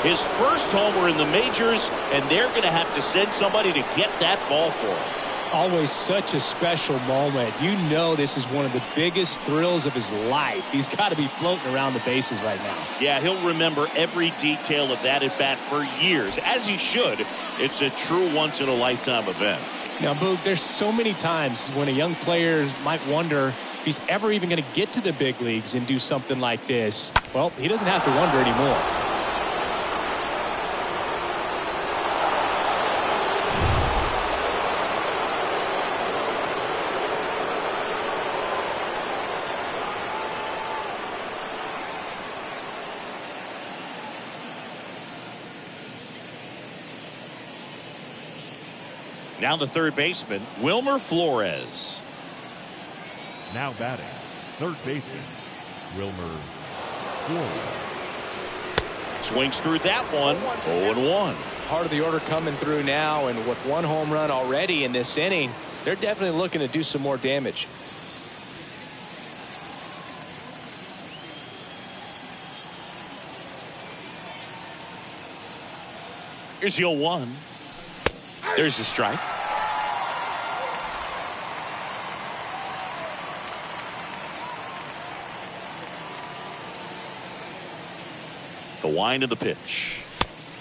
His first homer in the majors, and they're going to have to send somebody to get that ball for him. Always such a special moment. You know this is one of the biggest thrills of his life. He's got to be floating around the bases right now. Yeah, he'll remember every detail of that at bat for years, as he should. It's a true once-in-a-lifetime event. Now, Boog, there's so many times when a young player might wonder if he's ever even going to get to the big leagues and do something like this. Well, he doesn't have to wonder anymore. Now the third baseman, Wilmer Flores. Now batting, third baseman, Wilmer Flores. Swings through that one, 0-1. Part of the order coming through now, and with 1 home run already in this inning, they're definitely looking to do some more damage. Here's the 0-1. There's the strike. The wind of the pitch.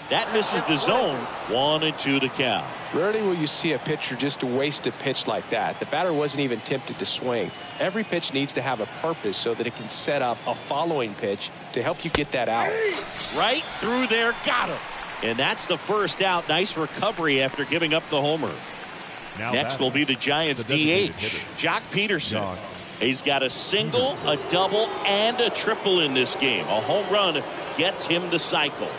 That misses the zone. 1-2 to count. Rarely will you see a pitcher just waste a pitch like that. The batter wasn't even tempted to swing. Every pitch needs to have a purpose so that it can set up a following pitch to help you get that out. Right through there. Got him. And that's the first out. Nice recovery after giving up the homer. Now next will be the Giants' DH, Joc Pederson. Joc He's got a single, a double, and a triple in this game. A home run gets him the cycle.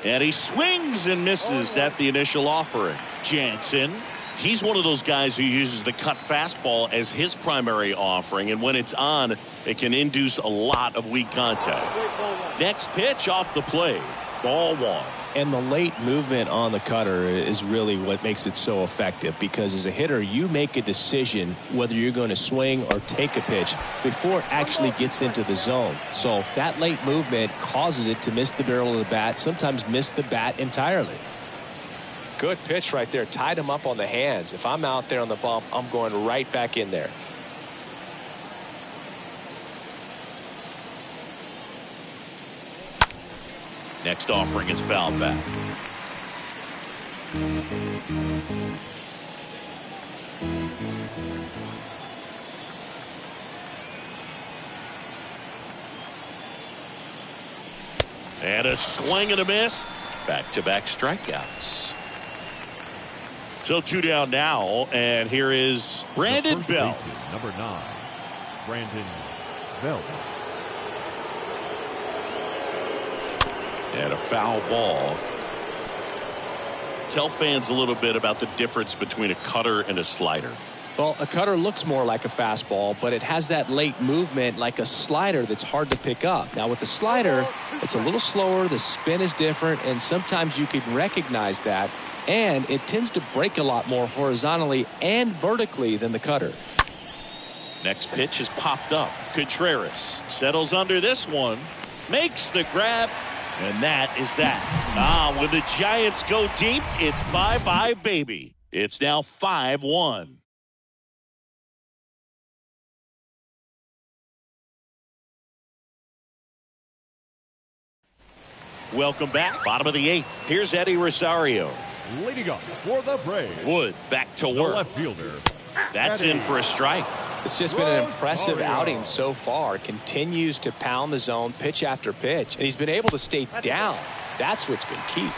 And he swings and misses at the initial offering. Jansen, he's one of those guys who uses the cut fastball as his primary offering, and when it's on, it can induce a lot of weak contact. Next pitch off the plate. Ball one. And the late movement on the cutter is really what makes it so effective, because as a hitter, you make a decision whether you're going to swing or take a pitch before it actually gets into the zone. So that late movement causes it to miss the barrel of the bat, sometimes miss the bat entirely. Good pitch right there. Tied him up on the hands. If I'm out there on the bump, I'm going right back in there. Next offering is fouled back. And a swing and a miss. Back-to-back strikeouts. So 2 down now, and here is Brandon Belt. Number 9, Brandon Belt. And a foul ball. Tell fans a little bit about the difference between a cutter and a slider. Well, a cutter looks more like a fastball, but it has that late movement like a slider that's hard to pick up. Now with the slider, it's a little slower, the spin is different, and sometimes you can recognize that, and it tends to break a lot more horizontally and vertically than the cutter. Next pitch is popped up. Contreras settles under this one, makes the grab, and that is that. When the Giants go deep, it's bye-bye, baby. It's now 5-1. Welcome back. Bottom of the 8th. Here's Eddie Rosario. Leading up for the Braves, Wood back to the work. left fielder. That's in for a strike. It's just been an impressive outing so far. Continues to pound the zone pitch after pitch, and he's been able to stay down. That's what's been key.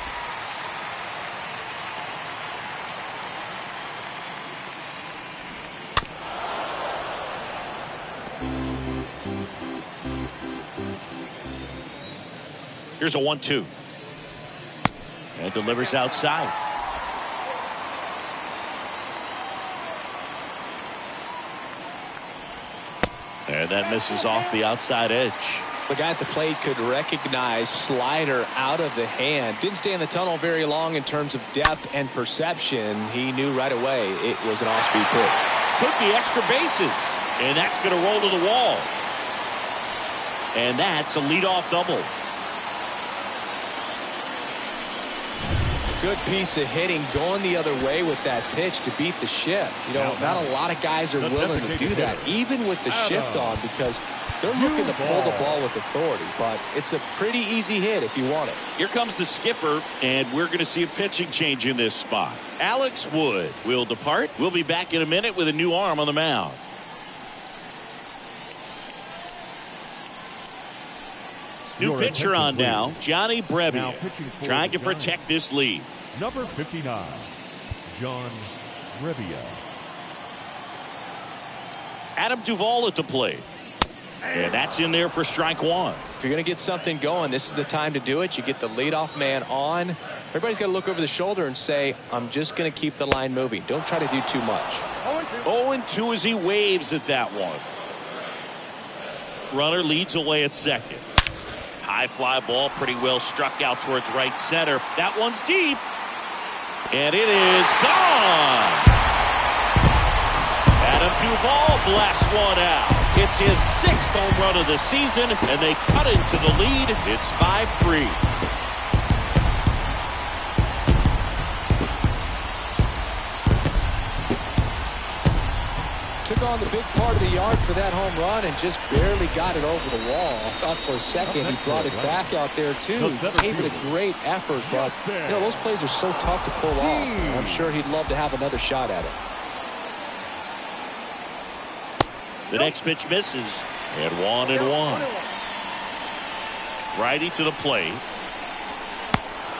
Here's a 1-2. And delivers outside. And that misses off the outside edge. The guy at the plate could recognize slider out of the hand. Didn't stay in the tunnel very long in terms of depth and perception. He knew right away it was an off-speed pitch. Took the extra bases. And that's going to roll to the wall. And that's a leadoff double. Good piece of hitting going the other way with that pitch to beat the shift. You know, not a lot of guys are willing to do that, even with the shift on, because they're looking to pull the ball with authority. But it's a pretty easy hit if you want it. Here comes the skipper, and we're going to see a pitching change in this spot. Alex Wood will depart. We'll be back in a minute with a new arm on the mound. New pitcher on now, Johnny Brebbia, trying to protect this lead. Number 59, John Brebbia. Adam Duvall at the plate. And that's in there for strike one. If you're going to get something going, this is the time to do it. You get the leadoff man on. Everybody's got to look over the shoulder and say, I'm just going to keep the line moving. Don't try to do too much. 0-2 as he waves at that one. Runner leads away at second. High fly ball, pretty well struck out towards right center. That one's deep. And it is gone. Adam Duvall blasts one out. It's his 6th home run of the season, and they cut into the lead. It's 5-3. Took on the big part of the yard for that home run and just barely got it over the wall. I thought for a second he brought it back out there too. He gave it a great effort, but you know, those plays are so tough to pull off. I'm sure he'd love to have another shot at it. The next pitch misses. And 1-1. Righty to the plate.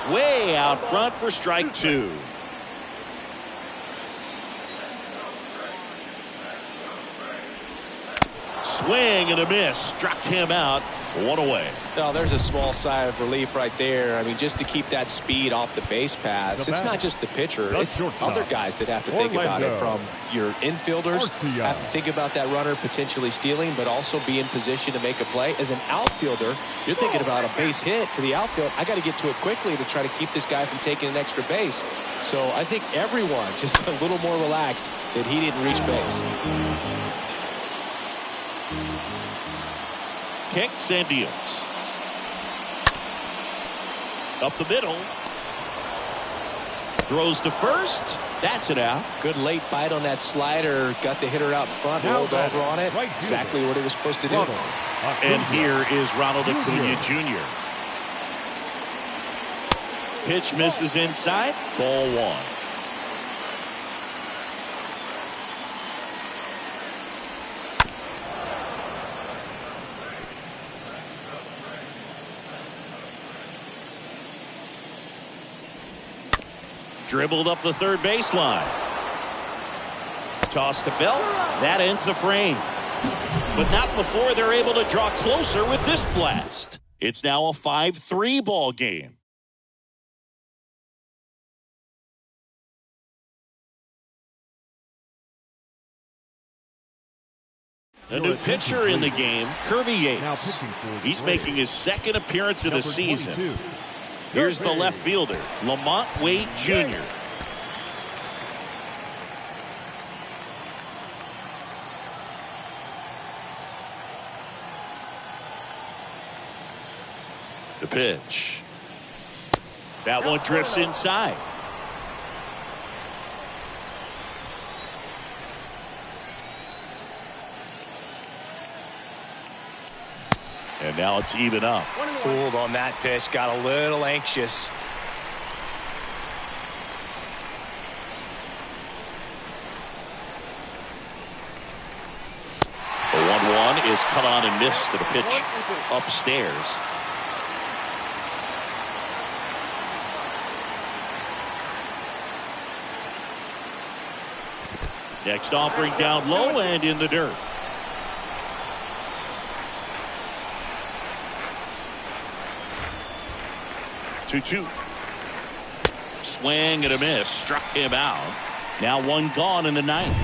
way out front for strike two. Swing and a miss. Struck him out. One away. Oh, there's a small sigh of relief right there. I mean, just to keep that speed off the base paths. It's not just the pitcher. It's other guys that have to think about it. From your infielders, have to think about that runner potentially stealing, but also be in position to make a play. As an outfielder, you're thinking about a base hit to the outfield. I got to get to it quickly to try to keep this guy from taking an extra base. So I think everyone just a little more relaxed that he didn't reach base. Kicks and deals. Up the middle. Throws to first. That's it out. Good late bite on that slider. Got the hitter out in front. Rolled over on it. Exactly what he was supposed to do. And here is Ronald Acuna Jr. Pitch misses inside. Ball one. Dribbled up the third baseline. Toss to Bell. That ends the frame. But not before they're able to draw closer with this blast. It's now a 5-3 ball game. A new pitcher in the game, Kirby Yates. He's making his second appearance of the season. Here's the left fielder, Lamont Wade Jr. The pitch. That one drifts inside. And now it's even up. Fooled on that pitch. Got a little anxious. The 1-1 is cut on and missed to the pitch upstairs. Next offering down low and in the dirt. 2-2. Swing and a miss. Struck him out. Now one gone in the ninth.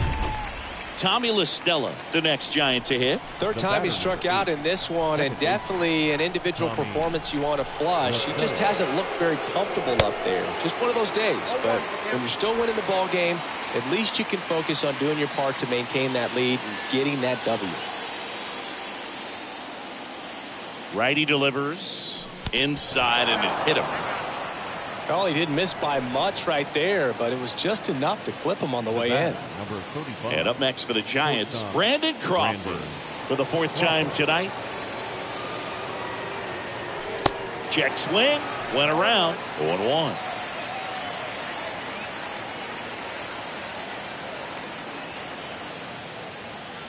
Tommy La Stella, the next Giant to hit. Third time he struck out in this one, and definitely an individual performance you want to flush. He just hasn't looked very comfortable up there. Just one of those days. But when you're still winning the ball game, at least you can focus on doing your part to maintain that lead and getting that W. Righty delivers inside and it hit him. Well, he didn't miss by much right there, but it was just enough to clip him on the way in. And up next for the Giants, Brandon Crawford for the fourth time tonight. Check swing, went around, 0-1.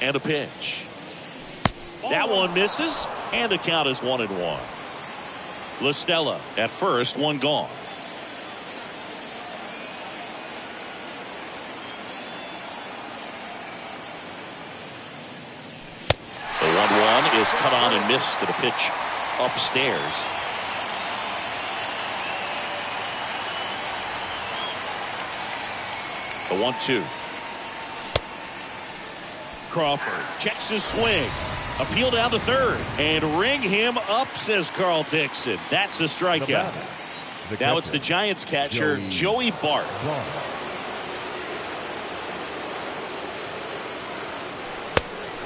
And a pitch. That one misses, and the count is 1-1. La Stella at first, one gone. The 1-1 is cut on and missed to the pitch upstairs. The 1-2. Crawford checks his swing. Appeal down to third. And ring him up, says Carl Dixon. That's a strikeout. Now it's the Giants catcher, Joey Bart.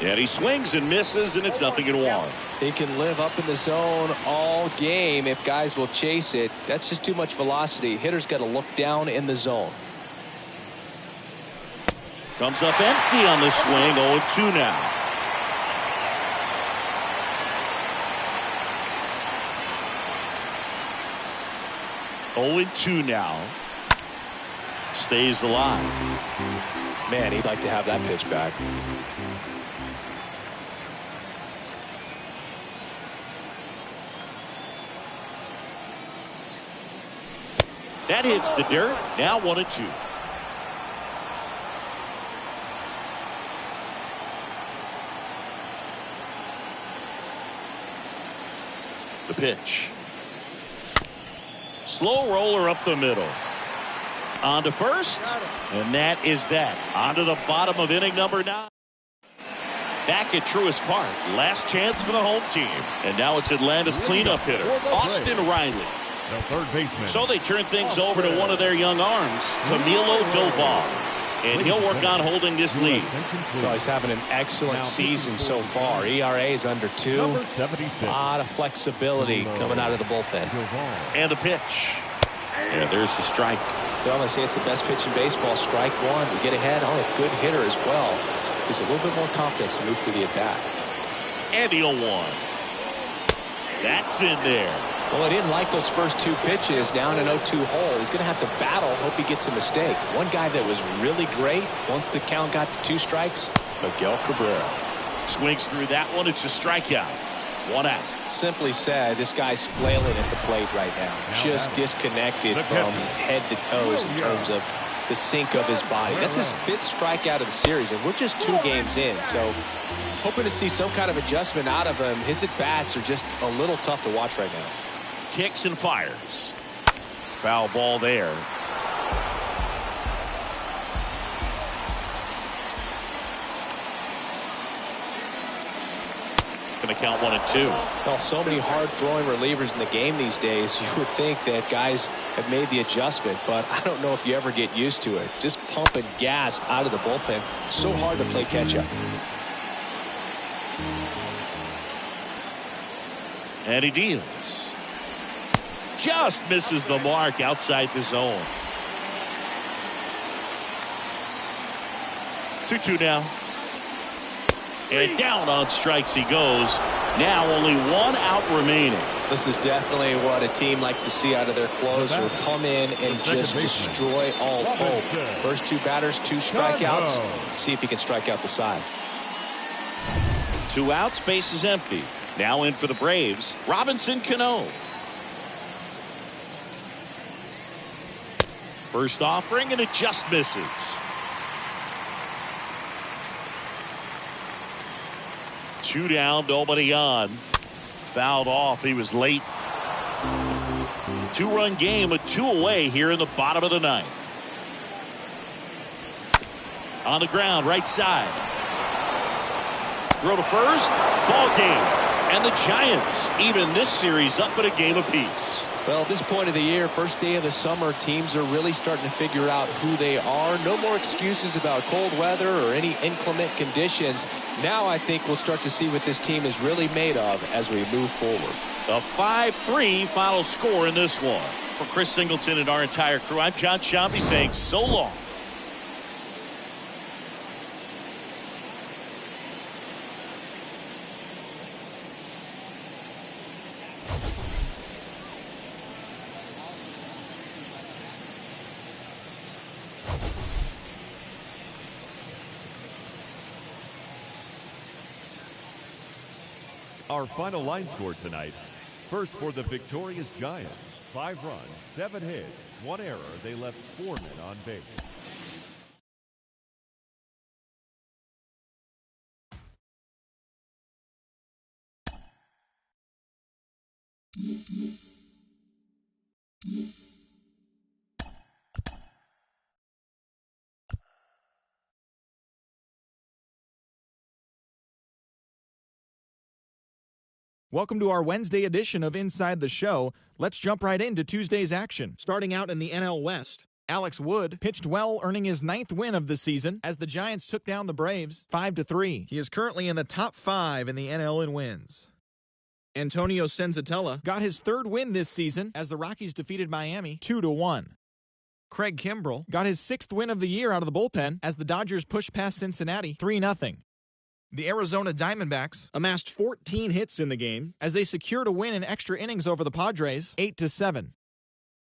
And he swings and misses, and it's 0-1. He can live up in the zone all game if guys will chase it. That's just too much velocity. Hitter's got to look down in the zone. Comes up empty on the swing. 0-2 now. Oh, 2 now. Stays alive. Man, he'd like to have that pitch back. That hits the dirt. Now 1-2. The pitch. Slow roller up the middle. On to first. And that is that. On to the bottom of inning number 9. Back at Truist Park. Last chance for the home team. And now it's Atlanta's cleanup hitter, Austin Riley. The third baseman. So they turn things over to one of their young arms, Camilo Doval. And he'll work on holding this lead. Well, he's having an excellent season so far. ERA is under 2. Number 76. A lot of flexibility coming out of the bullpen. And the pitch. And there's the strike. Well, they say it's the best pitch in baseball. Strike one. You get ahead on a good hitter as well. Gives a little bit more confidence to move through the at-bat. And the 0-1. That's in there. Well, he didn't like those first 2 pitches down an 0-2 hole. He's going to have to battle. Hope he gets a mistake. One guy that was really great once the count got to 2 strikes, Miguel Cabrera. Swings through that one. It's a strikeout. 1 out. Simply said, this guy's flailing at the plate right now. Just disconnected from head to toes in terms of the sink of his body. That's his 5th strikeout of the series, and we're just 2 games in. So hoping to see some kind of adjustment out of him. His at-bats are just a little tough to watch right now. Kicks and fires. Foul ball there. Going to count 1-2. Well, so many hard-throwing relievers in the game these days. You would think that guys have made the adjustment, but I don't know if you ever get used to it. Just pumping gas out of the bullpen. So hard to play catch-up. And he deals. Just misses the mark outside the zone. 2-2 now. And down on strikes he goes. Now only 1 out remaining. This is definitely what a team likes to see out of their closer. Come in and just destroy all hope. First 2 batters, 2 strikeouts. See if he can strike out the side. 2 outs, base is empty. Now in for the Braves, Robinson Cano. First offering, and it just misses. Two down, nobody on. Fouled off. He was late. 2-run game with 2 away here in the bottom of the 9th. On the ground, right side. Throw to first. Ball game. And the Giants even this series up at a game apiece. Well, at this point of the year, first day of the summer, teams are really starting to figure out who they are. No more excuses about cold weather or any inclement conditions. Now I think we'll start to see what this team is really made of as we move forward. A 5-3 final score in this one. For Chris Singleton and our entire crew, I'm John Sciambi saying so long. Our final line score tonight. First for the victorious Giants. 5 runs, 7 hits, 1 error. They left 4 men on base. Welcome to our Wednesday edition of Inside the Show. Let's jump right into Tuesday's action. Starting out in the NL West, Alex Wood pitched well, earning his 9th win of the season as the Giants took down the Braves 5-3. He is currently in the top 5 in the NL in wins. Antonio Senzatella got his 3rd win this season as the Rockies defeated Miami 2-1. Craig Kimbrell got his 6th win of the year out of the bullpen as the Dodgers pushed past Cincinnati 3-0. The Arizona Diamondbacks amassed 14 hits in the game as they secured a win in extra innings over the Padres 8-7.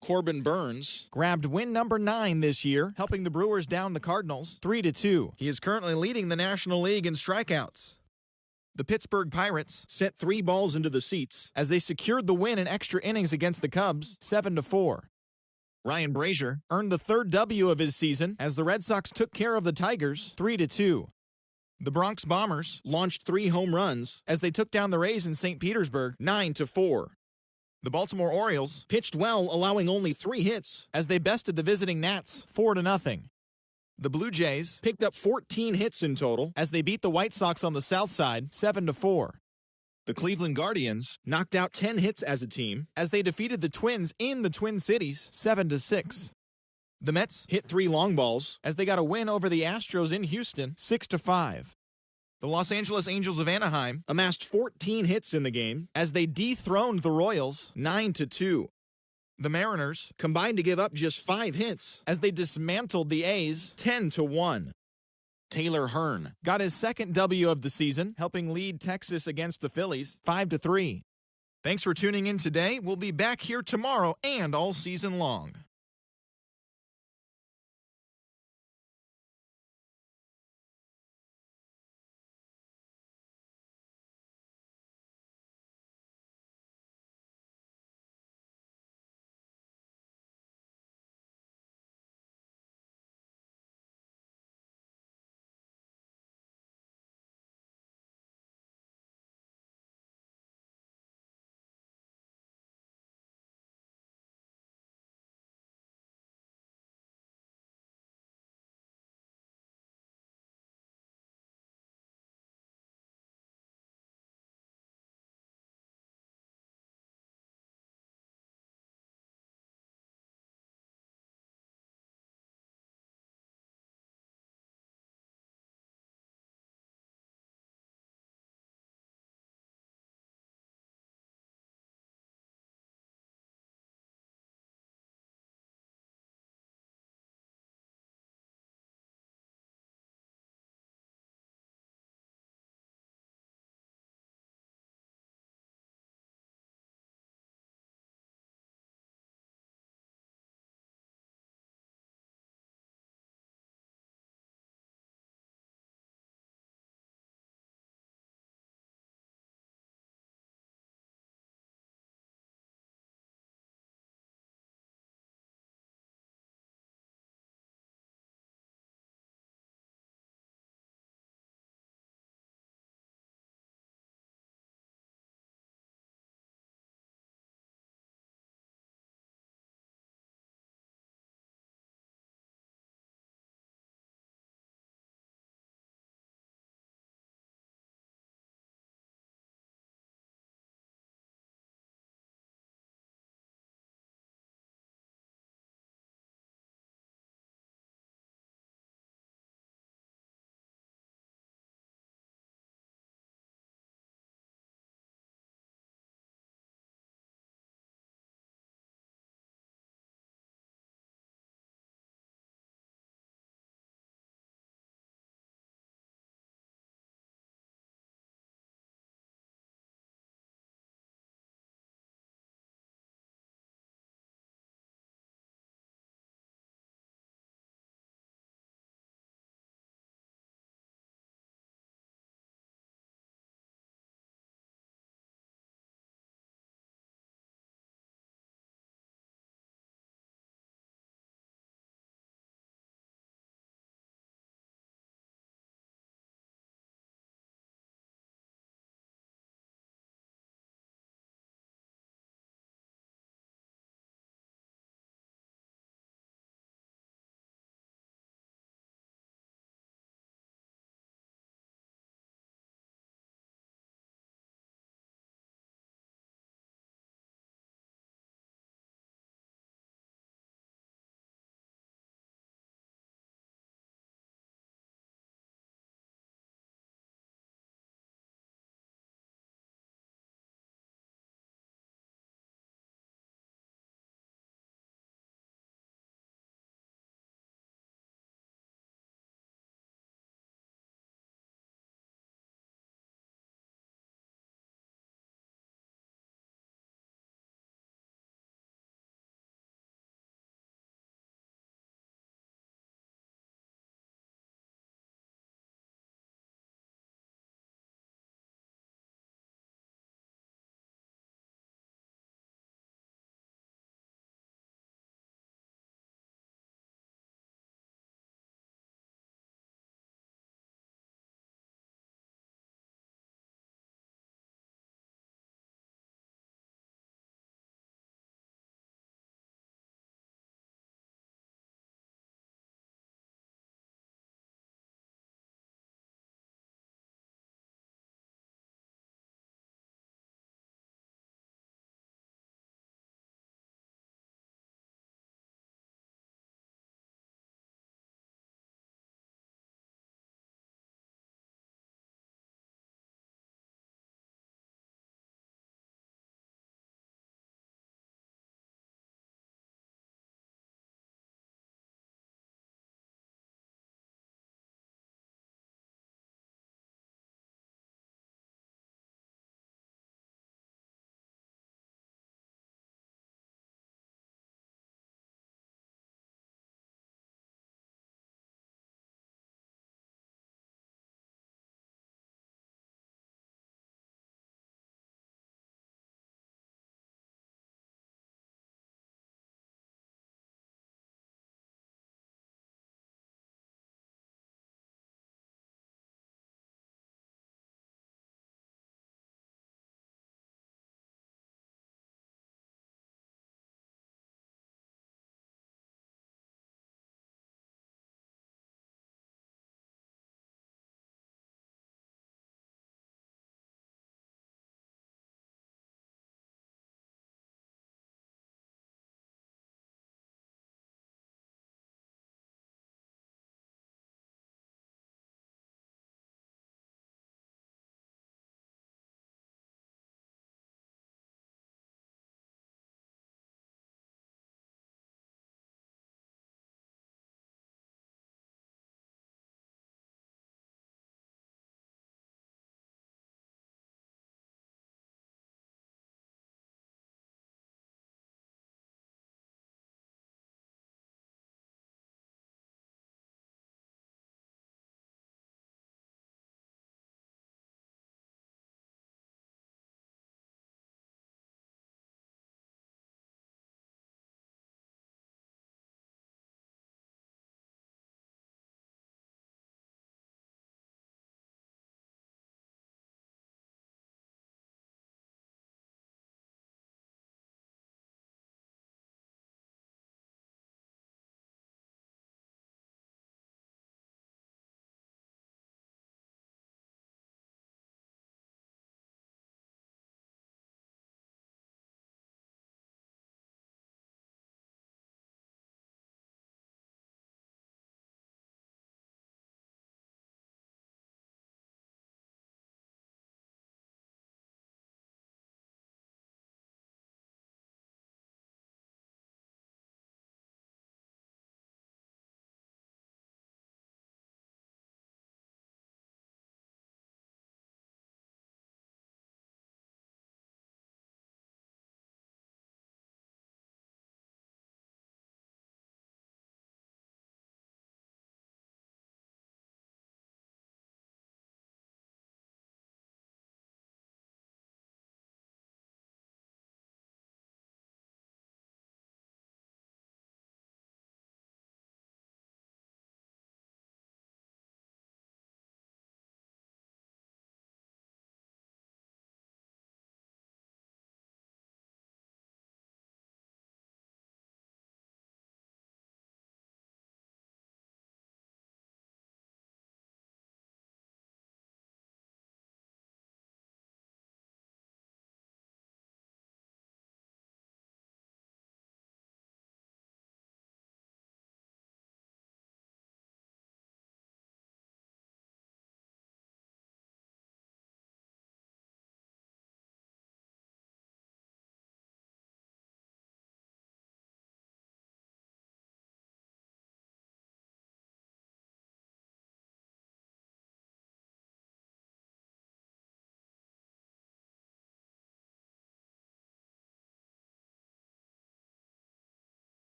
Corbin Burns grabbed win number 9 this year, helping the Brewers down the Cardinals 3-2. He is currently leading the National League in strikeouts. The Pittsburgh Pirates sent 3 balls into the seats as they secured the win in extra innings against the Cubs 7-4. Ryan Brazier earned the third W of his season as the Red Sox took care of the Tigers 3-2. The Bronx Bombers launched 3 home runs as they took down the Rays in St. Petersburg 9-4. The Baltimore Orioles pitched well, allowing only 3 hits as they bested the visiting Nats 4-0. The Blue Jays picked up 14 hits in total as they beat the White Sox on the South Side 7-4. The Cleveland Guardians knocked out 10 hits as a team as they defeated the Twins in the Twin Cities 7-6. The Mets hit 3 long balls as they got a win over the Astros in Houston 6-5. The Los Angeles Angels of Anaheim amassed 14 hits in the game as they dethroned the Royals 9-2. The Mariners combined to give up just 5 hits as they dismantled the A's 10-1. Taylor Hearn got his second W of the season, helping lead Texas against the Phillies 5-3. Thanks for tuning in today. We'll be back here tomorrow and all season long.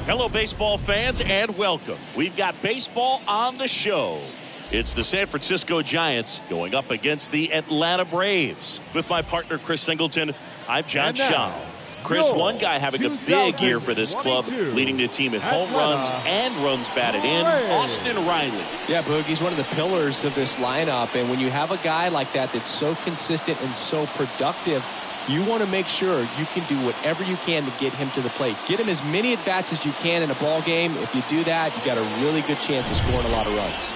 Hello, baseball fans, and welcome. We've got baseball on the show. It's the San Francisco Giants going up against the Atlanta Braves. With my partner, Chris Singleton, I'm John Shaw. Chris, one guy having a big year for this club, leading the team in home runs and runs batted in, Austin Riley. Yeah, Boog, he's one of the pillars of this lineup, and when you have a guy like that that's so consistent and so productive, you want to make sure you can do whatever you can to get him to the plate. Get him as many at-bats as you can in a ball game. If you do that, you've got a really good chance of scoring a lot of runs.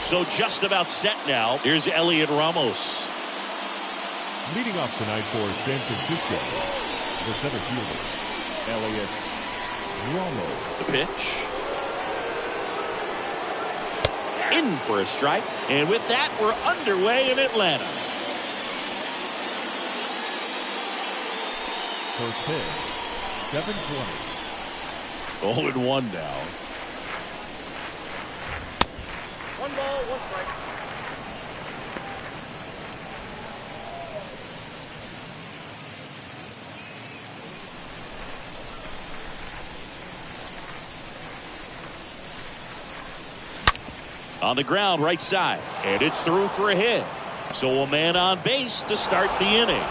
So just about set now. Here's Heliot Ramos. Leading off tonight for San Francisco, the center fielder, Heliot Ramos. The pitch. In for a strike. And with that, we're underway in Atlanta. First pitch, 7:20. 0-1 now. 1 ball, 1 strike. On the ground, right side. And it's through for a hit. So a man on base to start the inning.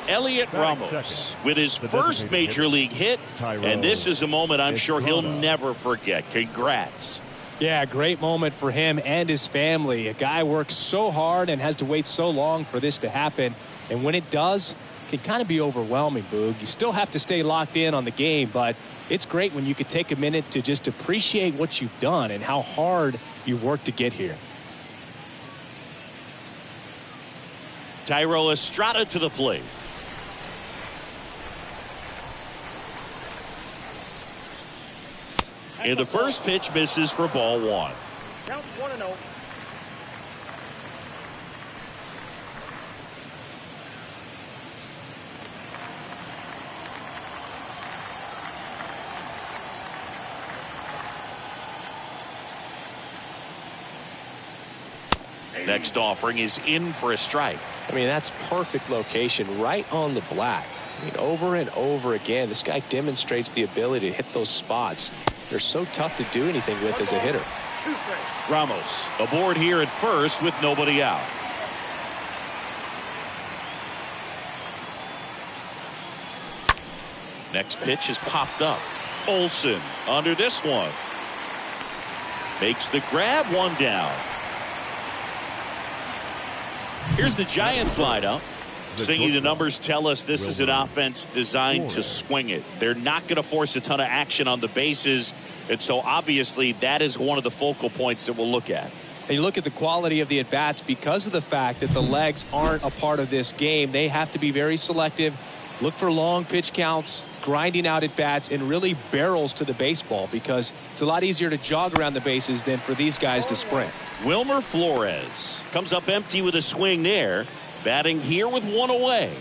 Heliot Ramos with his first major league hit. And this is a moment I'm sure he'll never forget. Congrats. Yeah, great moment for him and his family. A guy works so hard and has to wait so long for this to happen. And when it does, it can kind of be overwhelming, Boog. You still have to stay locked in on the game, but it's great when you could take a minute to just appreciate what you've done and how hard you've worked to get here. Thairo Estrada to the plate. And the first pitch misses for ball 1. Count 1-0. Next offering is in for a strike. I mean, that's perfect location, right on the black. I mean, over and over again, this guy demonstrates the ability to hit those spots. They're so tough to do anything with as a hitter. 2 strikes. Ramos aboard here at first with nobody out. Next pitch is popped up. Olsen under this one. Makes the grab, 1 down. Here's the Giants lineup. Singy, the numbers tell us this is an offense designed to swing it. They're not going to force a ton of action on the bases. And so obviously that is one of the focal points that we'll look at. And you look at the quality of the at-bats because of the fact that the legs aren't a part of this game. They have to be very selective. Look for long pitch counts, grinding out at-bats, and really barrels to the baseball because it's a lot easier to jog around the bases than for these guys to sprint. Wilmer Flores comes up empty with a swing there. Batting here with 1 away.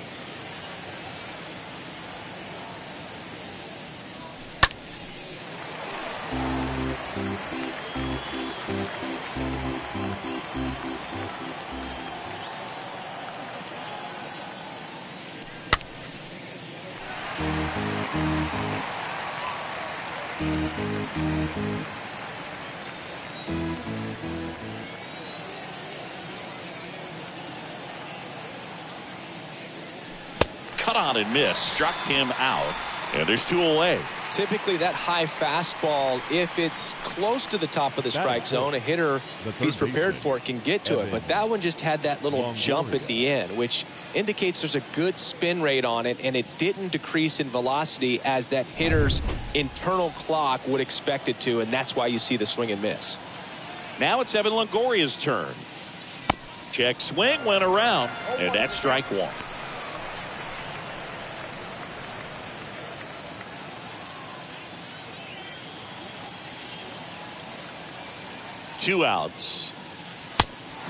Cut on and miss, struck him out, and there's 2 away. Typically that high fastball, if it's close to the top of the strike zone, a hitter, if he's prepared for it, can get to it. But that one just had that little jump at the end, which indicates there's a good spin rate on it, and it didn't decrease in velocity as that hitter's internal clock would expect it to, and that's why you see the swing and miss. Now it's Evan Longoria's turn. Check swing, went around, and that's strike 1. Two outs.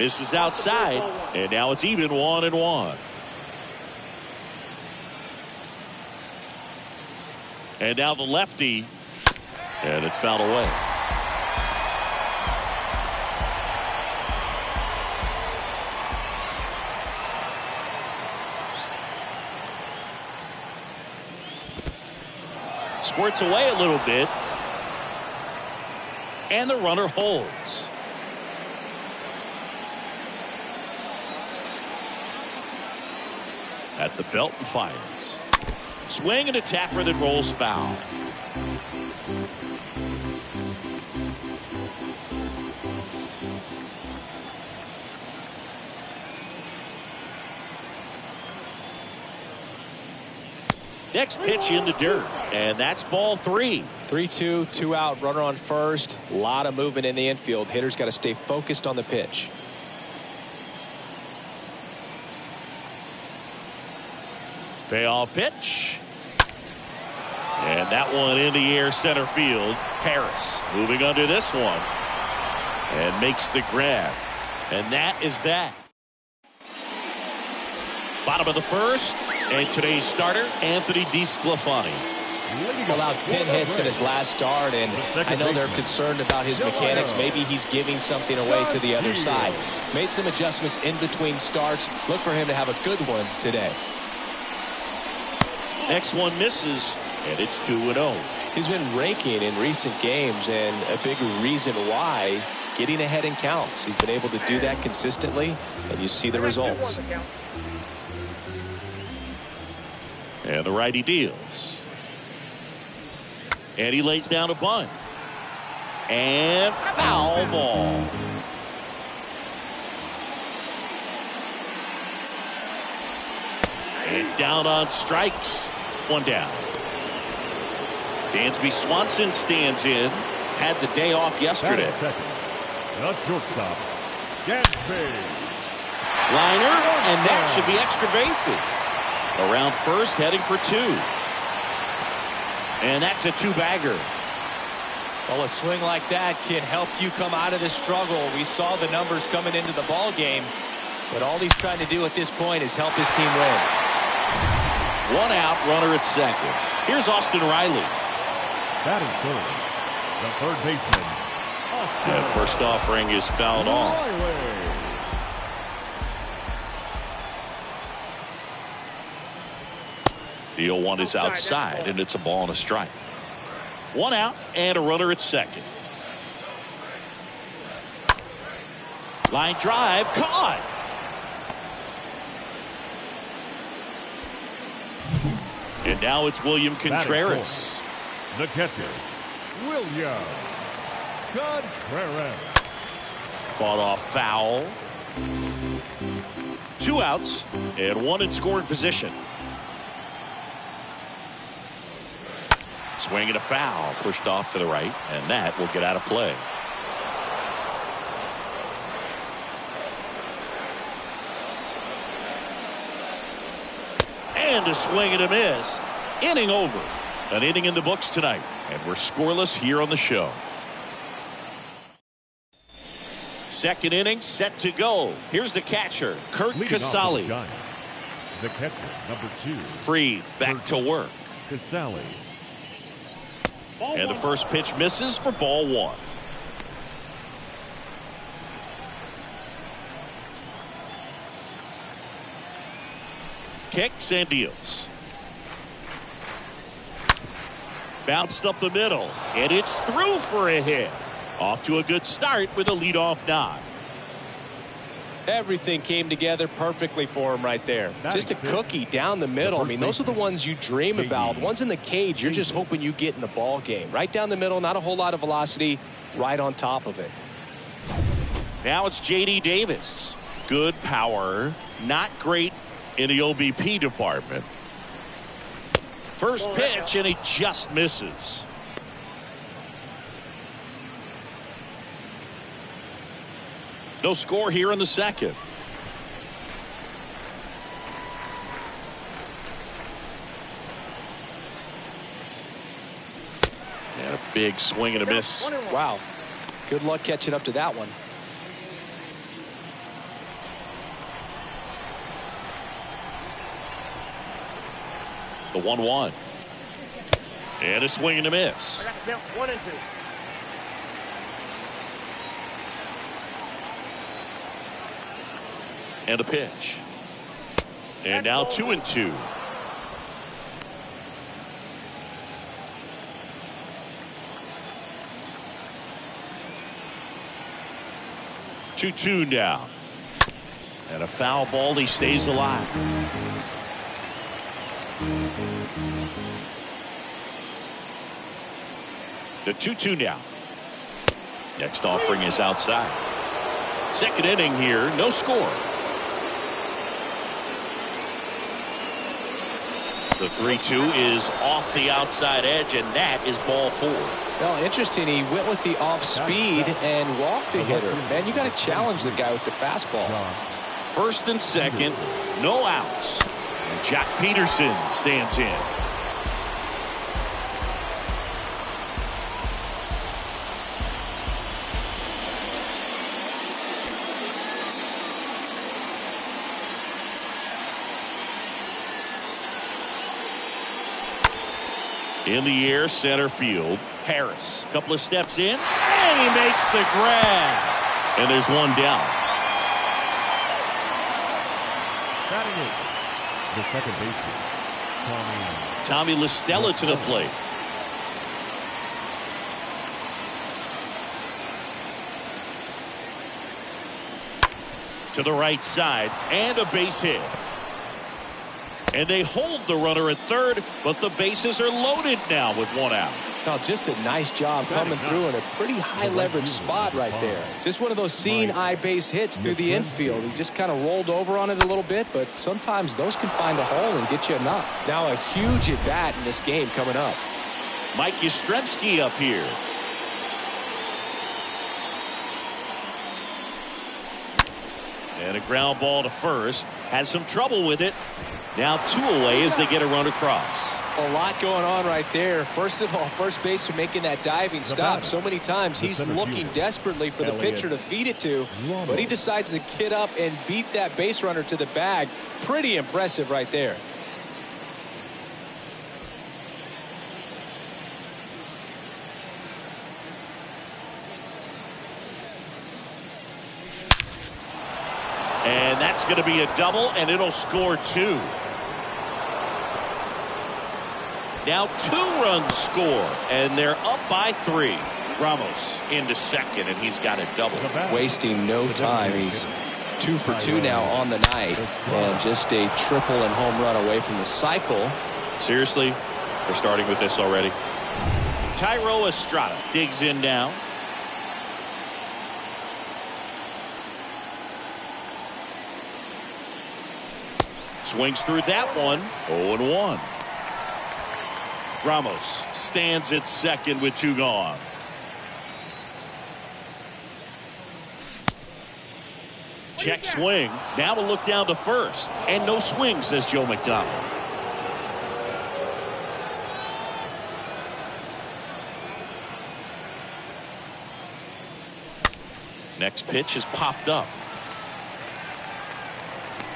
Misses outside, and now it's even 1-1. And now the lefty, and it's fouled away. squirts away a little bit. And the runner holds. At the belt and fires. Swing and a tapper that rolls foul. Next pitch in the dirt, and that's ball 3. 3-2, 2 out, runner on first. A lot of movement in the infield. Hitter's got to stay focused on the pitch. Payoff pitch. And that one in the air center field. Harris moving under this one. And makes the grab. And that is that. Bottom of the first. And today's starter, Anthony DeSclafani. Allowed 10 hits in his last start, and I know they're concerned about his mechanics. Maybe he's giving something away to the other side. Made some adjustments in between starts. Look for him to have a good one today. Next one misses, and it's 2-0. He's been raking in recent games, and a big reason why, getting ahead in counts. He's been able to do that consistently, and you see the results. And the righty deals. And he lays down a bunt. And foul ball. And down on strikes. One down. Dansby Swanson stands in. Had the day off yesterday. The shortstop, Dansby. Liner, and that should be extra bases. Around first, heading for 2. And that's a 2-bagger. Well, a swing like that can help you come out of the struggle. We saw the numbers coming into the ball game, but all he's trying to do at this point is help his team win. 1 out, runner at second. Here's Austin Riley. Batting third, the third baseman, Austin That first offering is fouled off. Riley. The 0-1 is outside, and it's a ball and a strike. 1 out and a runner at second. Line drive, caught. And now it's William Contreras. The catcher, William Contreras. Fought off foul. 2 outs and 1 in scoring position. Swing and a foul, pushed off to the right, and that will get out of play. And a swing and a miss. Inning over. An inning in the books tonight, and we're scoreless here on the show. Second inning set to go. Here's the catcher, Kurt Leading off for the Casale. Giants, the catcher, number 2, Free back to work. Casale. And the first pitch misses for ball 1. Kicks and deals. Bounced up the middle, and it's through for a hit. Off to a good start with a leadoff knock. Everything came together perfectly for him right there. Just a cookie down the middle. I mean, those are the ones you dream about. Ones in the cage, you're just hoping you get in a ball game. Right down the middle, not a whole lot of velocity, right on top of it. Now it's J.D. Davis. Good power, not great in the OBP department. First pitch, and he just misses. No score here in the second. And a big swing and a miss. Wow. Good luck catching up to that one. The 1-1. And a swing and a miss. 1 and 2. And a pitch. And now 2 and 2. 2-2 now. And a foul ball. He stays alive. The 2-2 now. Next offering is outside. Second inning here, no score. The 3-2 is off the outside edge, and that is ball 4. Well, interesting. He went with the off speed and walked the hitter. Man, you got to challenge the guy with the fastball. First and second, no outs. And Jack Peterson stands in. In the air, center field. Harris, couple of steps in, and he makes the grab. And there's one down. Batting it, the second baseman, Tommy La Stella to the plate. To the right side, and a base hit. And they hold the runner at third, but the bases are loaded now with one out. Now, just a nice job coming through in a pretty high leverage spot right there. Just one of those seeing eye base hits through the infield. He just kind of rolled over on it a little bit, but sometimes those can find a hole and get you a knock. Now a huge at bat in this game coming up. Mike Yastrzemski up here. And a ground ball to first. Has some trouble with it. Now 2 away as they get a run across. A lot going on right there. First of all, first baseman making that diving stop so many times. He's looking desperately for the pitcher to feed it to, but he decides to get up and beat that base runner to the bag. Pretty impressive right there. And that's going to be a double, and it'll score 2. Now 2 runs score, and they're up by 3. Ramos into second, and he's got a double. Wasting no time. He's 2 for 2 now on the night, and just a triple and home run away from the cycle. Seriously, they're starting with this already. Thairo Estrada digs in now. Swings through that one. 0-1. Ramos stands at second with 2 gone. Check swing. Now a look down to first. And no swing, says Joe McDonald. Next pitch is popped up.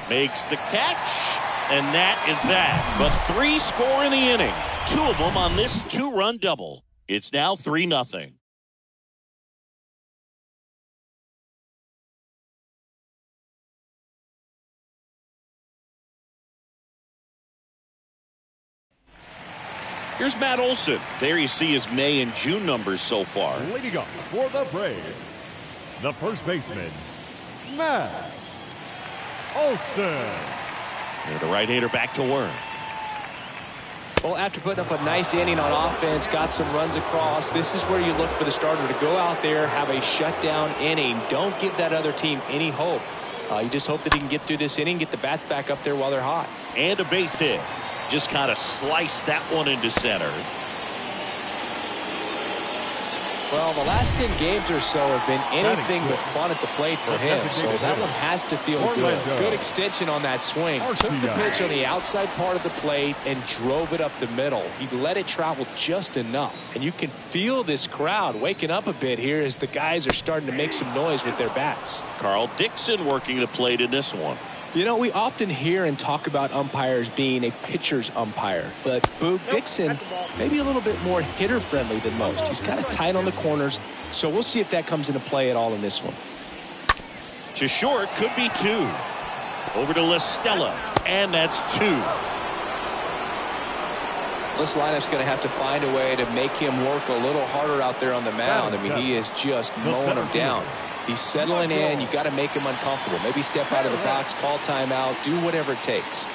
Makes the catch, and that is that. But 3 score in the inning. 2 of them on this 2-run double. It's now 3-0. Here's Matt Olson. There you see his May and June numbers so far. leading off for the Braves, the first baseman, Matt Olson. And the right-hander back to work. Well, after putting up a nice inning on offense, got some runs across, this is where you look for the starter to go out there, have a shutdown inning. Don't give that other team any hope. You just hope that he can get through this inning, get the bats back up there while they're hot. And a base hit. Just kind of sliced that one into center. Well, the last 10 games or so have been anything but fun at the plate for him, so that one has to feel good. Good extension on that swing. Took the pitch on the outside part of the plate and drove it up the middle. He let it travel just enough, and you can feel this crowd waking up a bit here as the guys are starting to make some noise with their bats. Carl Dixon working the plate in this one. You know, we often hear and talk about umpires being a pitcher's umpire, but Boog Dixon maybe a little bit more hitter-friendly than most. He's kind of tight on the corners, so we'll see if that comes into play at all in this one. To short, could be 2. Over to La Stella, and that's 2. This lineup's going to have to find a way to make him work a little harder out there on the mound. I mean, he is just mowing them down. He's settling in. You got to make him uncomfortable. Maybe step out of the box, call timeout, do whatever it takes.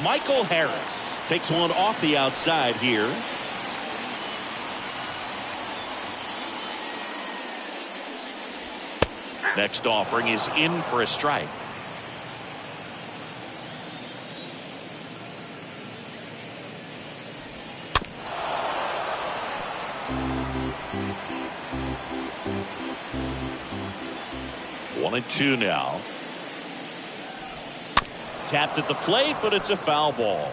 Michael Harris takes one off the outside here. Next offering is in for a strike. One and two now. Tapped at the plate, but it's a foul ball.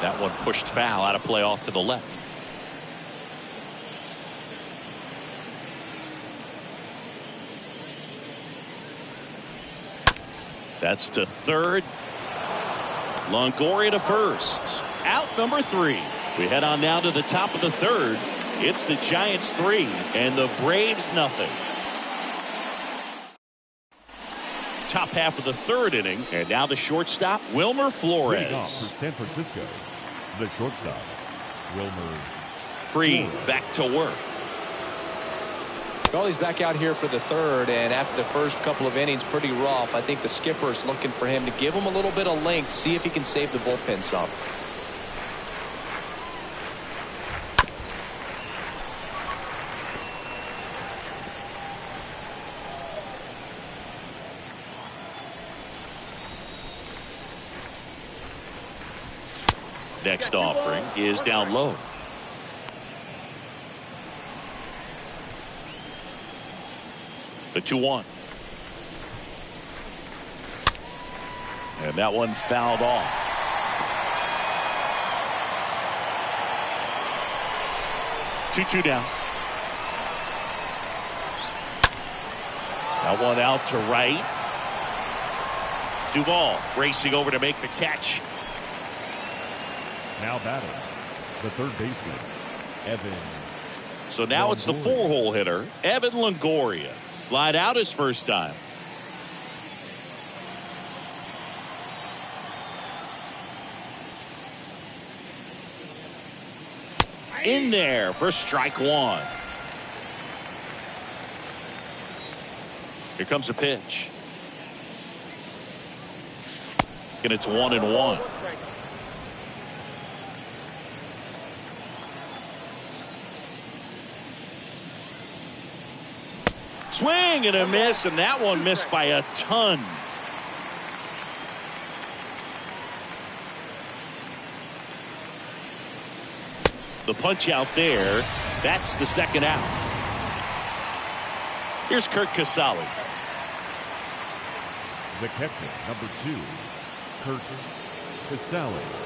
That one pushed foul out of play off to the left. That's to third. Longoria to first. Out number 3. We head on now to the top of the third. It's the Giants 3 and the Braves nothing. Top half of the third inning, and now the shortstop, Wilmer Leading off Flores. for San Francisco, the shortstop, Wilmer Free, Flores. back to work. Well, he's back out here for the third, and after the first couple of innings, pretty rough. I think the skipper is looking for him to give him a little bit of length, see if he can save the bullpen some. Next offering is down low. The 2-1. And that one fouled off. Two down. That one out to right. Duvall racing over to make the catch. Now batting, the third baseman, Evan. So now it's the Longoria. 4-hole hitter, Evan Longoria. Flied out his first time. In there for strike one. Here comes the pitch. And it's 1-1. Swing and a miss, and that one missed by a ton. The punch out there, that's the second out. Here's Curt Casali. The catcher, number 2, Curt Casali.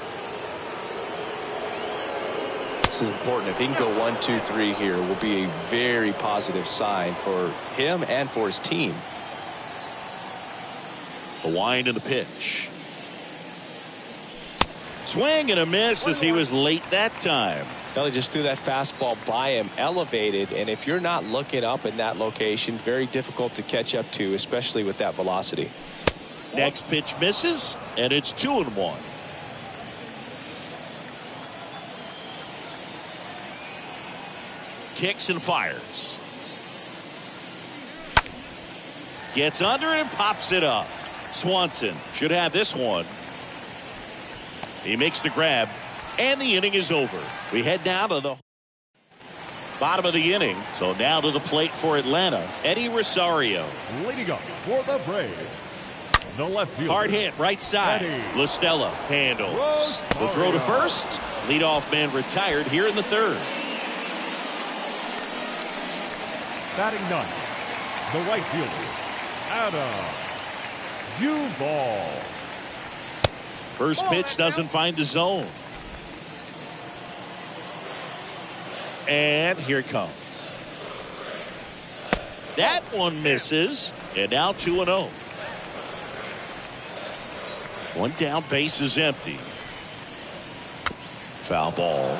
This is important. If he can go 1, 2, 3 here, will be a very positive sign for him and for his team. The wind and the pitch. Swing and a miss as he was late that time. He just threw that fastball by him, elevated, and if you're not looking up in that location, very difficult to catch up to, especially with that velocity. Next pitch misses, and it's 2-1. Kicks and fires. Gets under it and pops it up. Swanson should have this one. He makes the grab, and the inning is over. We head down to the bottom of the inning. So now to the plate for Atlanta, Eddie Rosario. Leading up for the Braves, the left fielder. Hard hit, right side. Eddie LaStella handles. Rosario. The throw to first. Leadoff man retired here in the third. Batting ninth, the right fielder, Adam Duvall. First pitch doesn't find the zone. And here it comes. That one misses. And now 2-0. One down, base is empty. Foul ball.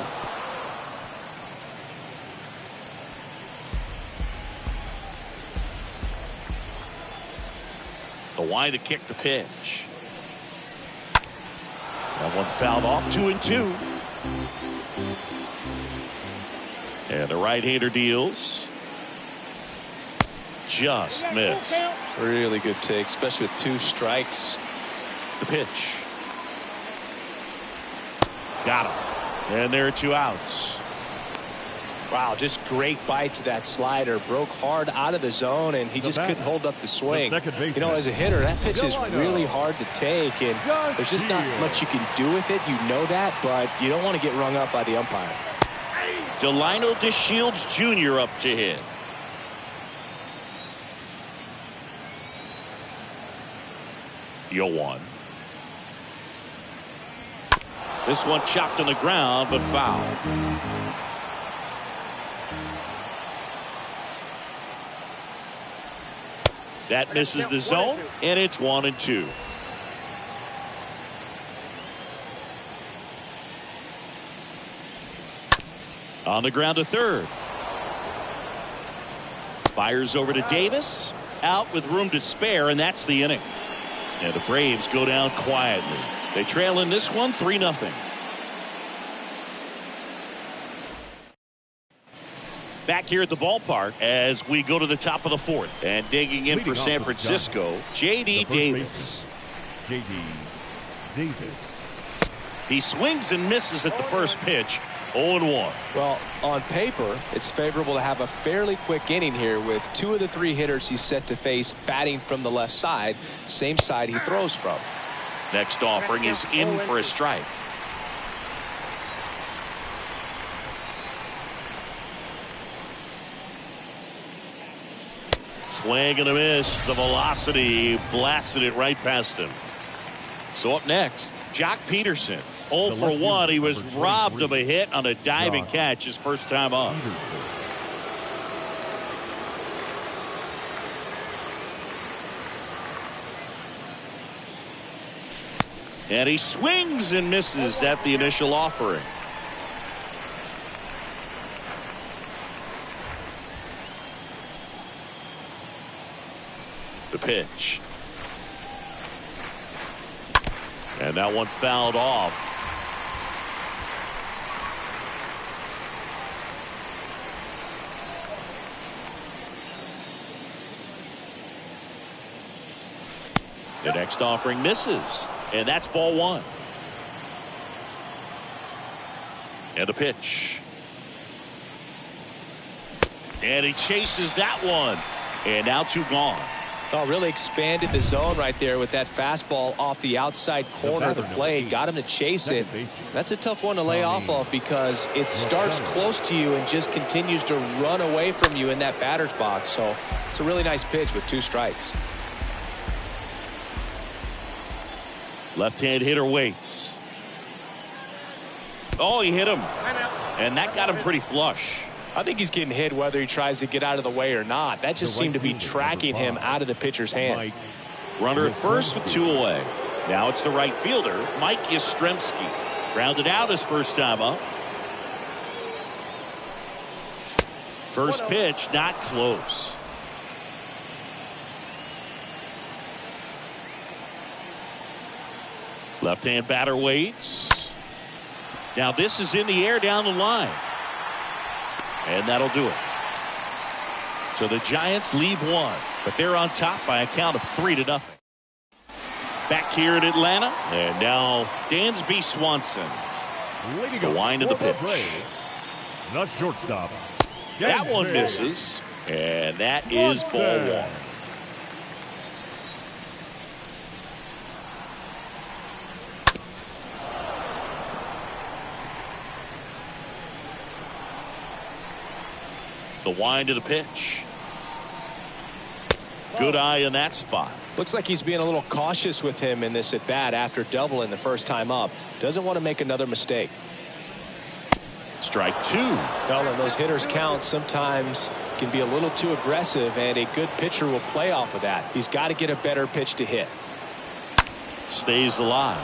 The wind to kick the pitch. That one fouled off. 2-2. And the right-hander deals. Just missed. Really good take, especially with 2 strikes. The pitch. Got him. And there are 2 outs. Wow, just great bite to that slider. Broke hard out of the zone, and he just couldn't hold up the swing. You know, as a hitter, that pitch is really hard to take, and there's just not much you can do with it. You know that, but you don't want to get rung up by the umpire. Delino DeShields Jr. up to hit. The 0-1. This one chopped on the ground, but foul. That misses the zone, and it's 1-2. On the ground to third. Fires over to Davis. Out with room to spare, and that's the inning. And the Braves go down quietly. They trail in this one 3-0. Back here at the ballpark as we go to the top of the 4th. And digging in for San Francisco, J.D. Davis. J.D. Davis. He swings and misses at the first pitch. 0-1. Well, on paper, it's favorable to have a fairly quick inning here with 2 of the 3 hitters he's set to face batting from the left side, same side he throws from. Next offering is in for a strike. Swing and a miss. The velocity blasted it right past him. So up next, Jock Peterson. 0 for 1. He was robbed of a hit on a diving catch his first time up. And he swings and misses at the initial offering. The pitch. And that one fouled off. The next offering misses. And that's ball 1. And the pitch. And he chases that one. And now 2 gone. Oh, really expanded the zone right there with that fastball off the outside corner of the plate. Got him to chase it. That's a tough one to lay off of because it starts close to you and just continues to run away from you in that batter's box. So it's a really nice pitch with 2 strikes. Left-hand hitter waits. Oh, he hit him. And that got him pretty flush. I think he's getting hit whether he tries to get out of the way or not. That just seemed to be tracking him out of the pitcher's hand. Runner at first with 2 away. Now it's the right fielder, Mike Yastrzemski. Grounded out his first time up. First pitch, not close. Left-hand batter waits. Now this is in the air down the line. And that'll do it. So the Giants leave 1, but they're on top by a count of 3-0. Back here in Atlanta, and now Dansby Swanson. The wind of the pitch. The shortstop. That one misses, and that is ball 1. The wind of the pitch. Good eye in that spot. Looks like he's being a little cautious with him in this at bat after doubling the first time up. Doesn't want to make another mistake. Strike 2. Well, and those hitters count sometimes can be a little too aggressive, and a good pitcher will play off of that. He's got to get a better pitch to hit. Stays alive.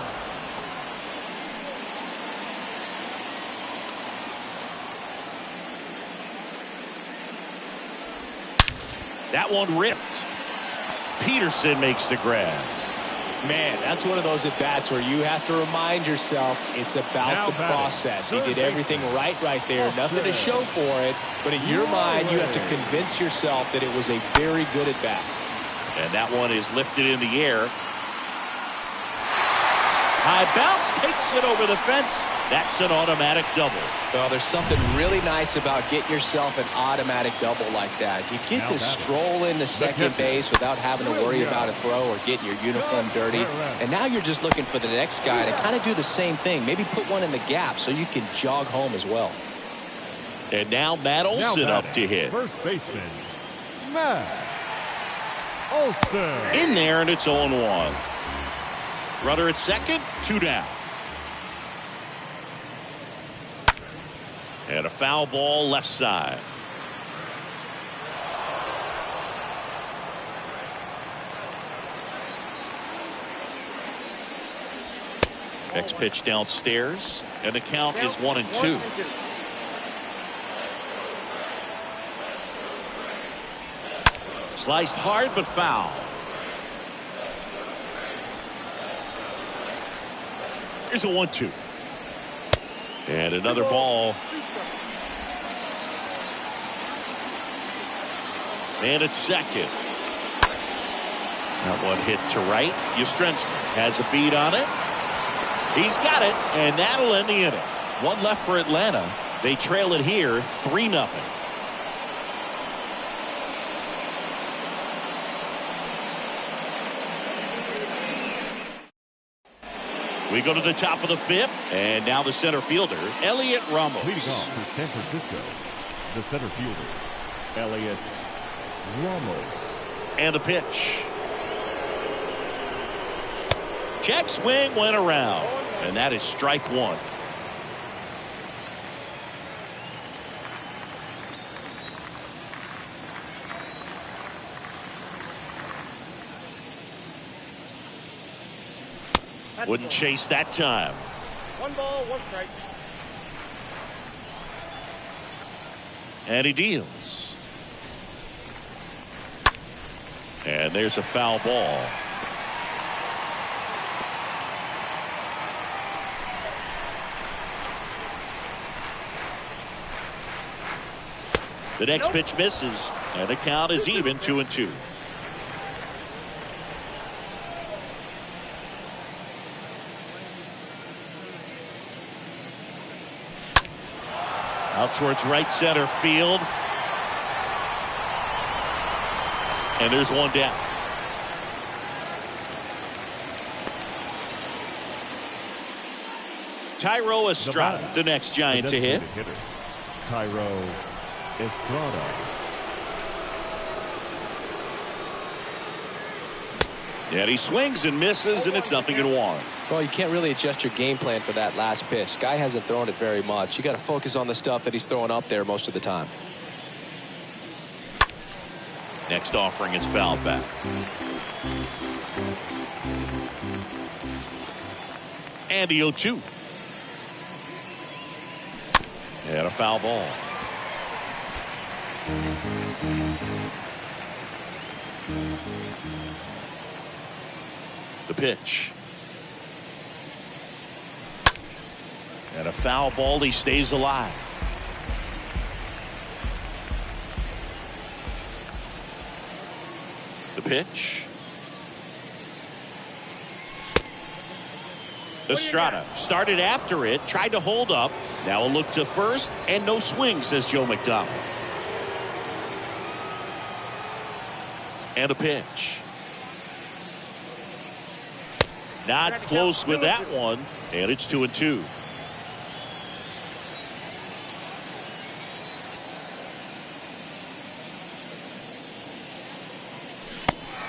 That one ripped. Peterson makes the grab. Man, that's one of those at-bats where you have to remind yourself it's about the process. He did everything right there. Nothing to show for it. But in your mind, you have to convince yourself that it was a very good at-bat. And that one is lifted in the air. High bounce takes it over the fence. That's an automatic double. Well, there's something really nice about getting yourself an automatic double like that. You get to stroll into second base without having to worry about a throw or getting your uniform dirty. And now you're just looking for the next guy to kind of do the same thing. Maybe put one in the gap so you can jog home as well. And now Matt Olson up to hit. First baseman, Matt Olson. In there, and it's 0-1. Runner at second, 2 down. And a foul ball left side. Next pitch downstairs, and the count is 1-2. Sliced hard but foul. Here's a 1-2. And another ball. And it's second. That one hit to right. Yastrzemski has a beat on it. He's got it, and that'll end the inning. One left for Atlanta. They trail it here 3-0. We go to the top of the 5th, and now the center fielder, Elliot Ramos. Leading off for San Francisco, the center fielder, Elliot Ramos. And the pitch. Check swing went around, and that is strike 1. Wouldn't chase that time. 1 ball, 1 strike. And he deals. And there's a foul ball. The next pitch misses, and the count is even 2-2. Out towards right center field. And there's one down. Thairo Estrada, the next Giant to hit. Thairo Estrada. And he swings and misses, and it's 0-1. Well, you can't really adjust your game plan for that last pitch. Guy hasn't thrown it very much. You got to focus on the stuff that he's throwing up there most of the time. Next offering is fouled back. And the 0-2. And a foul ball. The pitch. And a foul ball. He stays alive. The pitch. Estrada started after it, tried to hold up. Now a look to first, and no swing, says Joe McDonald. And a pitch. Not close with that one, and it's 2-2.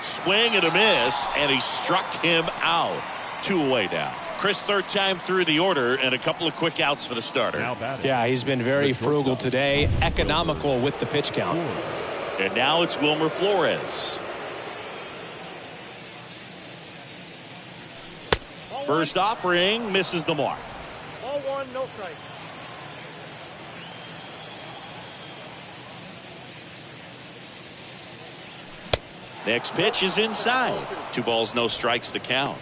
Swing and a miss, and he struck him out. 2 away now. Chris, third time through the order, and a couple of quick outs for the starter. Yeah, he's been very frugal today, economical with the pitch count. And now it's Wilmer Flores. First offering misses the mark. Ball 1, no strike. Next pitch is inside. 2 balls, no strikes to count.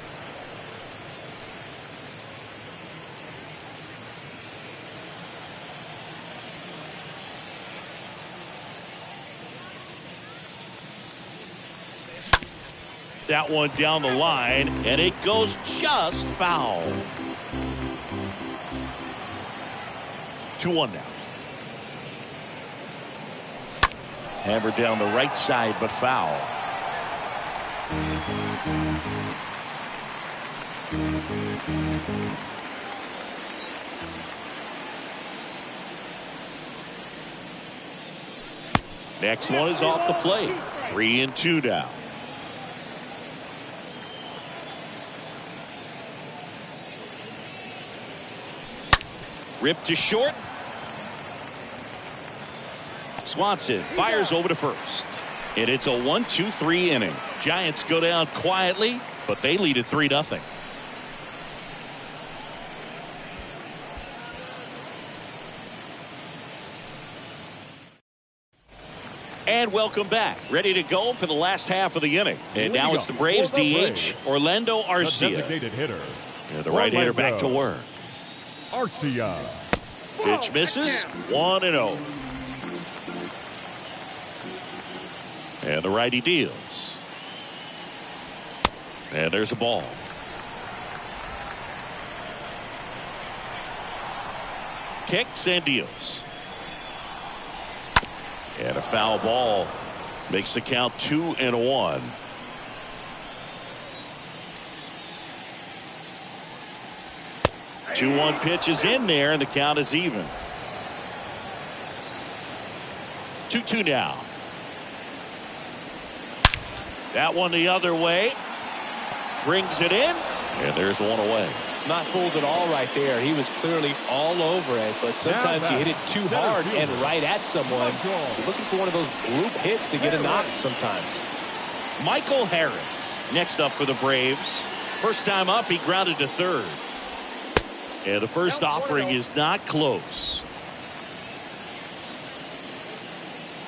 That one down the line, and it goes just foul. 2-1 now. Hammered down the right side, but foul. Next one is off the plate. 3-2 now. Ripped to short. Swanson fires over to first. And it's a 1-2-3 inning. Giants go down quietly, but they lead at 3-0. And welcome back. Ready to go for the last half of the inning. And now it's the Braves DH, Orlando Arcia. The designated hitter. And the right-hander back to work. Arcia. Pitch misses. 1-0. And the righty deals. And there's a ball. Kicks and deals. And a foul ball makes the count 2-1. Two 2-1 pitch is in there, and the count is even. 2-2 now. That one the other way. Brings it in, and there's one away. Not fooled at all right there. He was clearly all over it, but sometimes you hit it too hard and right at someone. You're looking for one of those group hits to get a knock sometimes. Michael Harris next up for the Braves. First time up, he grounded to third. And the first offering is not close.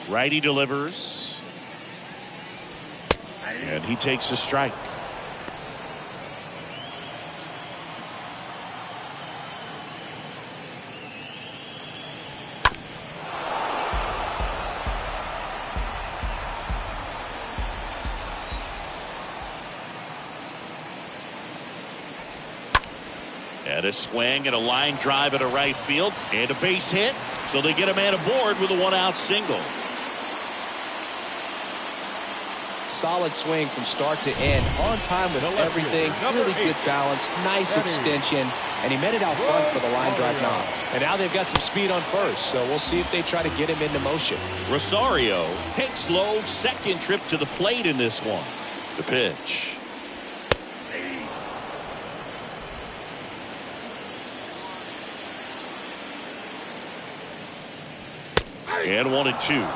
Righty delivers. And he takes a strike. And a swing and a line drive at a right field and a base hit. So they get a man aboard with a one-out single. Solid swing from start to end. On time with everything. Really good balance. Nice extension. And he met it out front for the line drive knock. And now they've got some speed on first. So we'll see if they try to get him into motion. Rosario takes low. Second trip to the plate in this one. The pitch. And 1-2.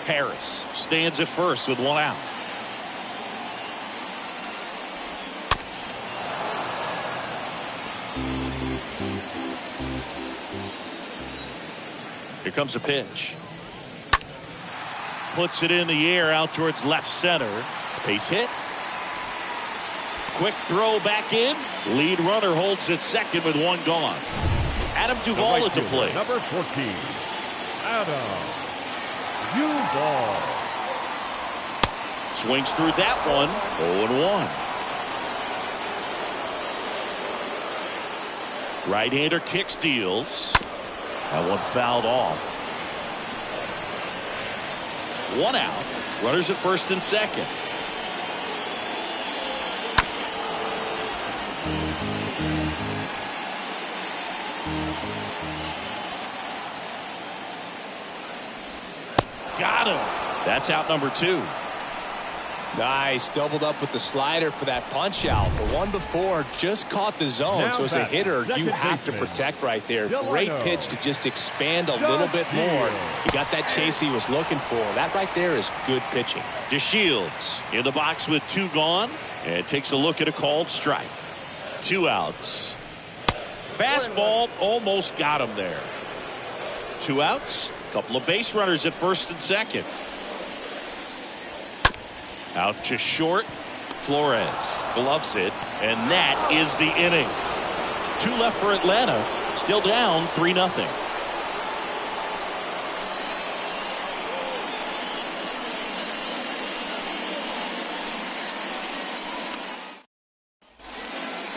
Harris stands at first with one out. Here comes a pitch. Puts it in the air out towards left center. Base hit. Quick throw back in. Lead runner holds at second with one gone. Adam Duvall at the plate. Number 14, Adam Duvall. Swings through that one. 0-1. Right-hander kicks, deals. That one fouled off. One out. Runners at first and second. Got him. That's out number 2. Nice. Doubled up with the slider for that punch out. The one before just caught the zone. Now so as a hitter, you have to protect right there. Great pitch to just expand a little bit more. He got that chase he was looking for. That right there is good pitching. DeShields in the box with 2 gone and takes a look at a called strike. 2 outs. Fastball almost got him there. 2 outs. Couple of base runners at first and second. Out to short. Flores gloves it, and that is the inning. 2 left for Atlanta. Still down 3-0.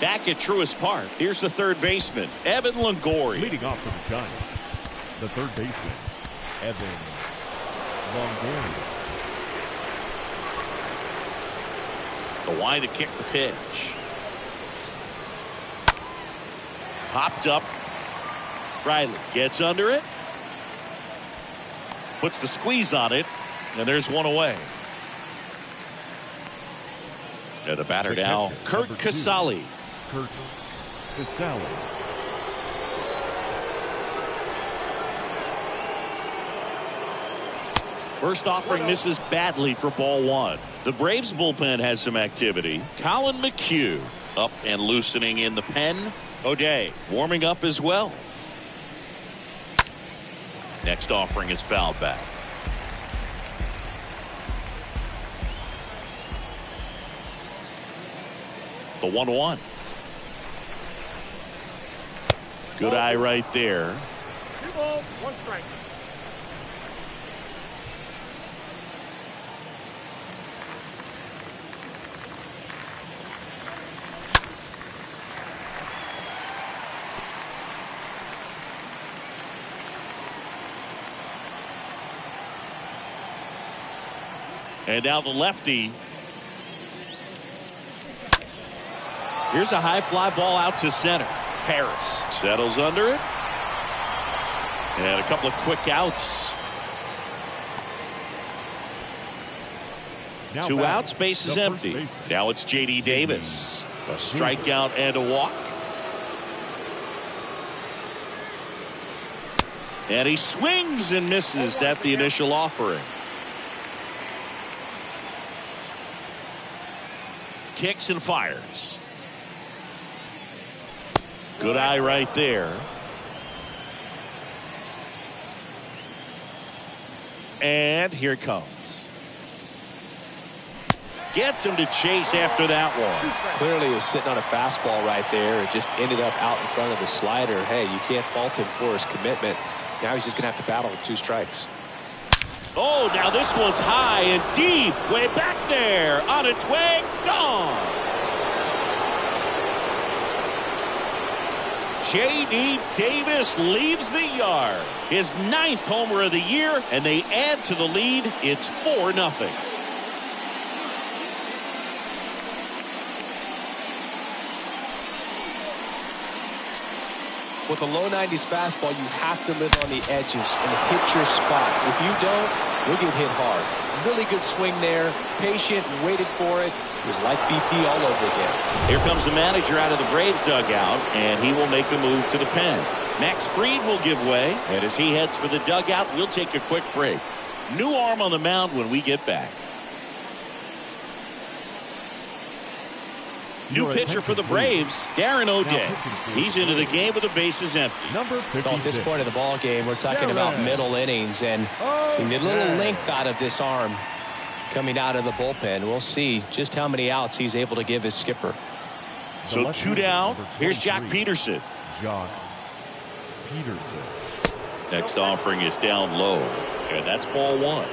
Back at Truist Park, here's the third baseman, Evan Longoria. Leading off for the Giants, the third baseman, Evan Longoria. The line to kick the pitch. Popped up. Riley gets under it. Puts the squeeze on it. And there's one away. And the batter now, Kurt Casale. Kurt Casale. First offering misses badly for ball 1. The Braves bullpen has some activity. Colin McHugh up and loosening in the pen. O'Day warming up as well. Next offering is fouled back. The 1-1. Good eye right there. 2 balls, 1 strike. And now the lefty. Here's a high fly ball out to center. Harris settles under it. And a couple of quick outs. Now 2 outs, base is the first empty. baseman. Now it's J.D. Davis. A strikeout and a walk. And he swings and misses at the initial offering. Kicks and fires. Good eye right there. And here it comes. Gets him to chase after that one. Clearly he was sitting on a fastball right there. It just ended up out in front of the slider. Hey, you can't fault him for his commitment. Now he's just going to have to battle with 2 strikes. Oh, now this one's high and deep. Way back there. On its way. Gone. J.D. Davis leaves the yard. His 9th homer of the year, and they add to the lead. It's 4-0. With a low 90s fastball, you have to live on the edges and hit your spots. If you don't, you'll get hit hard. Really good swing there. Patient, waited for it. It was like BP all over again. Here comes the manager out of the Braves dugout, and he will make a move to the pen. Max Fried will give way, and as he heads for the dugout, we'll take a quick break. New arm on the mound when we get back. New pitcher for the Braves, Darren O'Day. He's into the game with the bases empty. Number 56. At this point of the ball game, we're talking about middle innings, and we need a little length out of this arm coming out of the bullpen. We'll see just how many outs he's able to give his skipper. So 2 down. Here's Jock Peterson. Jock Peterson. Next offering is down low, and that's ball 1.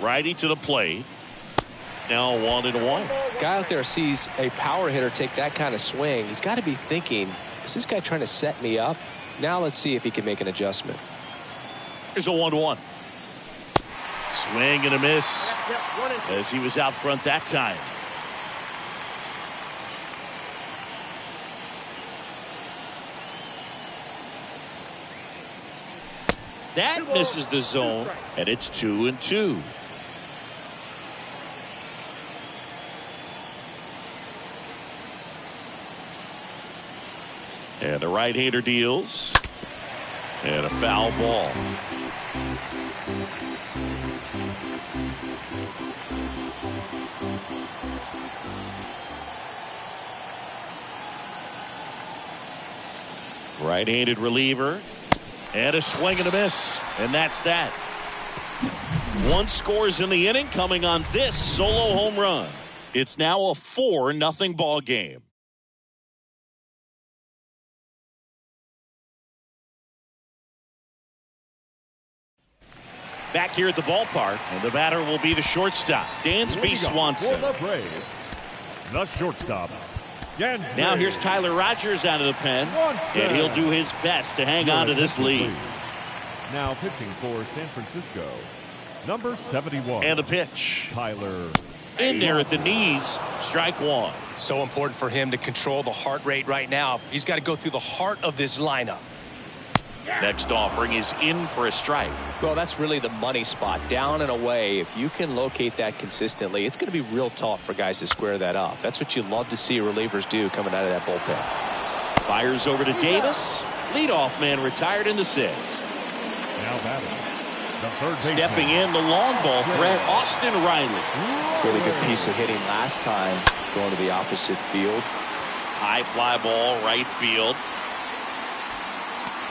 Righty to the plate. Now 1-1. Guy out there sees a power hitter take that kind of swing. He's got to be thinking, is this guy trying to set me up? Now let's see if he can make an adjustment. Here's a 1-1. Swing and a miss as he was out front that time. That misses the zone, and it's 2-2. And the right-hander deals. And a foul ball. Right-handed reliever. And a swing and a miss. And that's that. 1 scores in the inning coming on this solo home run. It's now a 4-0 ball game. Back here at the ballpark, and the batter will be the shortstop, Dansby Swanson. For the Braves, the shortstop, Dansby. Now here's Tyler Rogers out of the pen, and he'll do his best to hang on to this lead. Now pitching for San Francisco, number 71. And the pitch. Tyler. In there at the knees, strike one. So important for him to control the heart rate right now. He's got to go through the heart of this lineup. Next offering is in for a strike. Well, that's really the money spot, down and away. If you can locate that consistently, it's going to be real tough for guys to square that up. That's what you love to see relievers do coming out of that bullpen. Fires over to Davis. Leadoff man retired in the 6th. Now batting, the third baseman. Stepping in, the long ball threat, Austin Riley. Really good piece of hitting last time, going to the opposite field. High fly ball, right field.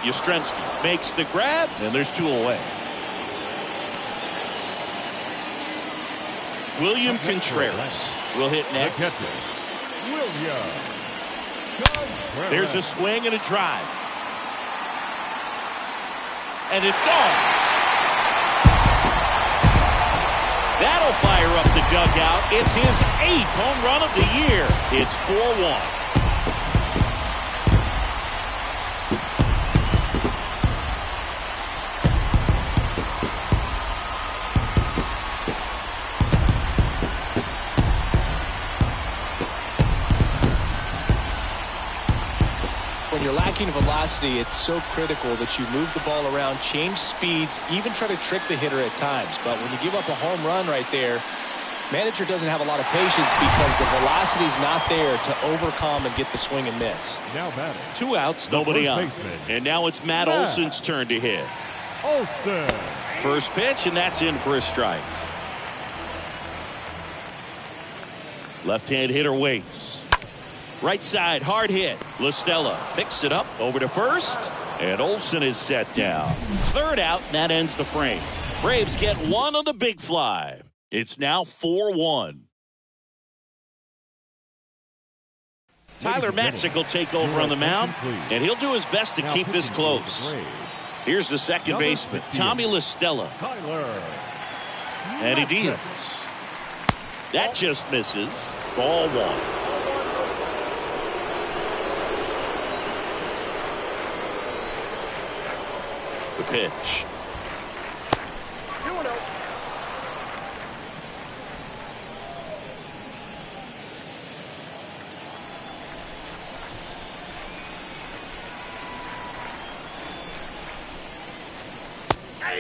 Yastrzemski makes the grab, and there's 2 away. William Contreras will hit next. There's a swing and a drive. And it's gone. That'll fire up the dugout. It's his 8th home run of the year. It's 4-1. When you're lacking velocity, it's so critical that you move the ball around, change speeds, even try to trick the hitter at times. But when you give up a home run right there, manager doesn't have a lot of patience because the velocity's not there to overcome and get the swing and miss. Now batting. 2 outs, nobody on. And now it's Matt Olson's turn to hit. Olson. First pitch, and that's in for a strike. Left-hand hitter waits. Right side, hard hit. LaStella picks it up over to first, and Olson is set down. 3rd out, and that ends the frame. Braves get 1 on the big fly. It's now 4-1. Tyler Matzek will take over on the mound, and he'll do his best to keep this close. Here's the second baseman, Tommy LaStella. And he deals. That just misses. Ball 1. The pitch.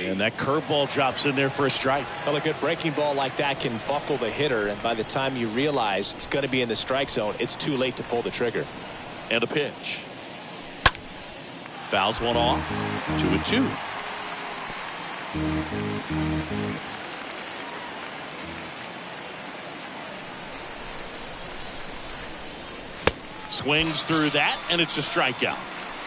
And that curveball drops in there for a strike. Well, a good breaking ball like that can buckle the hitter, and by the time you realize it's going to be in the strike zone, it's too late to pull the trigger. And a pitch. Fouls one off. 2-2. Swings through that, and it's a strikeout.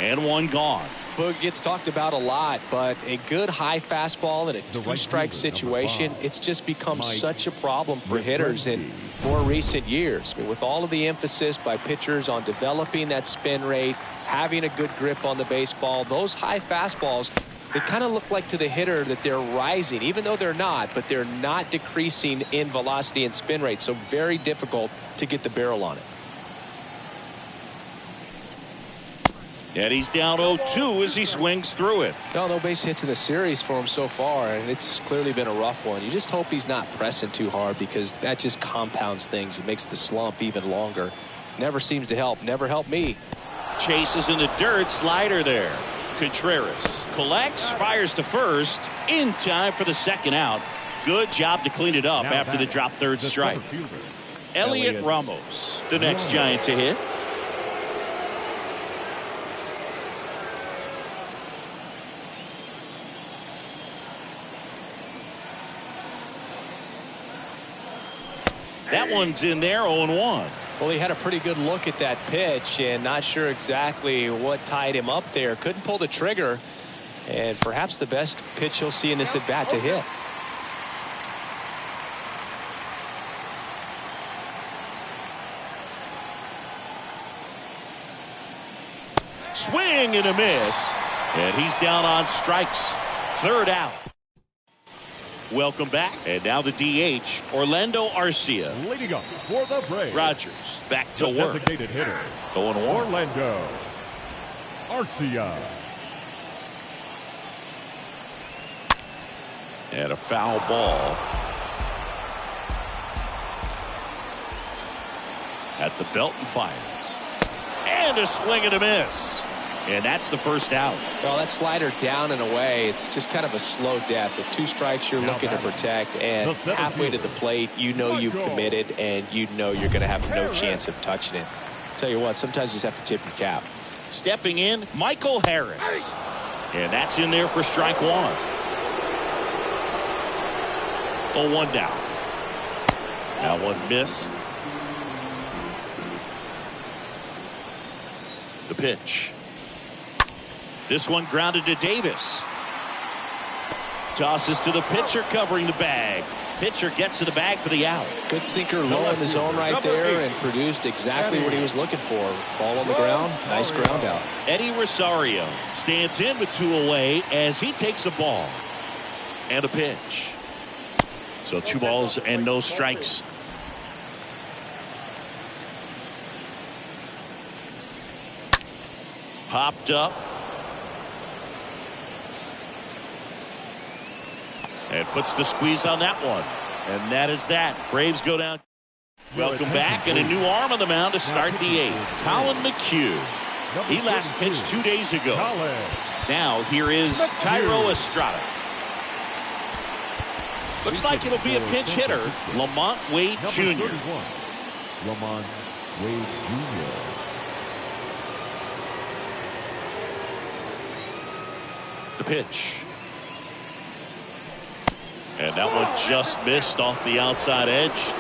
And 1 gone. Boog gets talked about a lot, but a good high fastball in a 2-strike situation, it's just become such a problem for hitters in more recent years. I mean, with all of the emphasis by pitchers on developing that spin rate, having a good grip on the baseball, those high fastballs, they kind of look like to the hitter that they're rising, even though they're not, but they're not decreasing in velocity and spin rate, so very difficult to get the barrel on it. And he's down 0-2 as he swings through it. Well, no base hits in the series for him so far, and it's clearly been a rough one. You just hope he's not pressing too hard because that just compounds things. It makes the slump even longer. Never seems to help. Never helped me. Chases in the dirt. Slider there. Contreras collects, fires to first. In time for the 2nd out. Good job to clean it up after the drop 3rd strike. Elliot Ramos, the next Giant to hit. That one's in there, 0-1. Well, he had a pretty good look at that pitch and not sure exactly what tied him up there. Couldn't pull the trigger, and perhaps the best pitch he'll see in this at bat to hit. Swing and a miss, and he's down on strikes. Third out. Welcome back, and now the DH, Orlando Arcia. Leading up for the Braves, Rogers back to the work. designated hitter, Going warm. Orlando Arcia. And a foul ball at the belt and fires. And a swing and a miss. And that's the first out. Well, that slider down and away, it's just kind of a slow death. With 2 strikes, you're looking to protect, and halfway to the plate, you know you've committed, and you know you're going to have no chance of touching it. Tell you what, sometimes you just have to tip your cap. Stepping in, Michael Harris. And that's in there for strike 1. 0-1 down. That one missed. The pitch. This one grounded to Davis. Tosses to the pitcher covering the bag. Pitcher gets to the bag for the out. Good sinker low in the zone right there and produced exactly what he was looking for. Ball on the ground. Nice ground out. Eddie Rosario stands in with 2 away as he takes a ball. And a pitch. So 2 balls and no strikes. Popped up. And puts the squeeze on that one. And that is that. Braves go down. Welcome back, and a new arm on the mound to start the 8th. Colin McHugh. He last pitched 2 days ago. Now here is Tyro Estrada. Looks like it'll be a pinch hitter, Lamont Wade Jr. Lamont Wade Jr. The pitch. And that one just missed off the outside edge.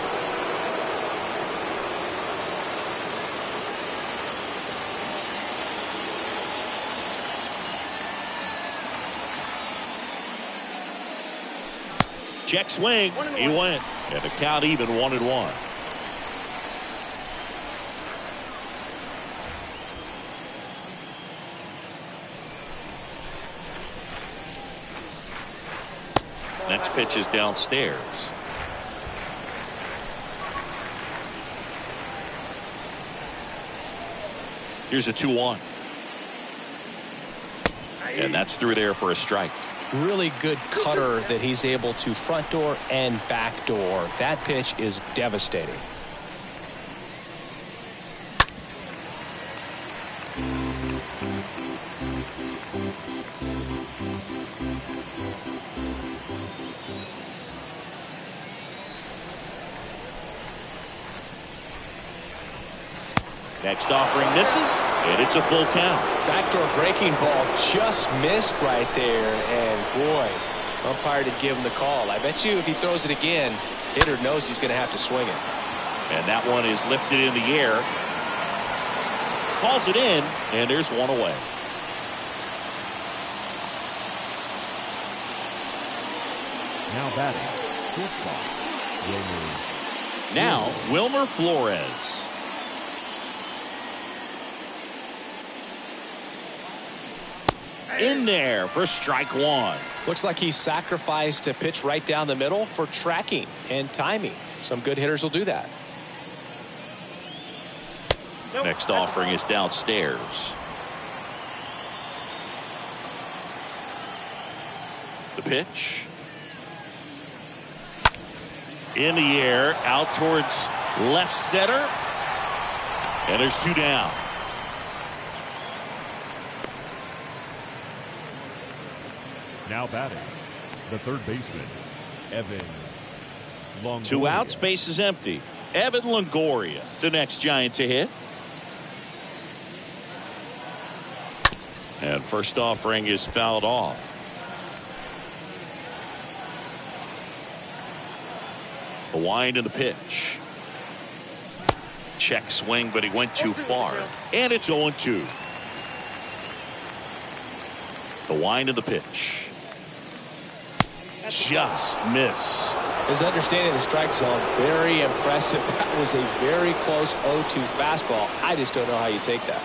Check swing. He went. And the count even 1-1. Next pitch is downstairs. Here's a 2-1. And that's through there for a strike. Really good cutter that he's able to front door and back door. That pitch is devastating. Next offering misses, and it's a full count. Backdoor breaking ball just missed right there, and boy, umpire did give him the call. I bet you if he throws it again, hitter knows he's going to have to swing it. And that one is lifted in the air. Calls it in, and there's one away. Now batting, shortstop, Wilmer. Now, Wilmer Flores. In there for strike 1. Looks like he sacrificed a pitch right down the middle for tracking and timing. Some good hitters will do that. Next offering is downstairs. The pitch. In the air, out towards left center. And there's 2 down. Now batting, the third baseman, Evan Longoria. 2 outs, base is empty. Evan Longoria, the next Giant to hit. And first offering is fouled off. The wind and the pitch. Check swing, but he went too far. And it's 0-2. The wind of the pitch. Just missed. His understanding of the strike zone, very impressive. That was a very close 0-2 fastball. I just don't know how you take that.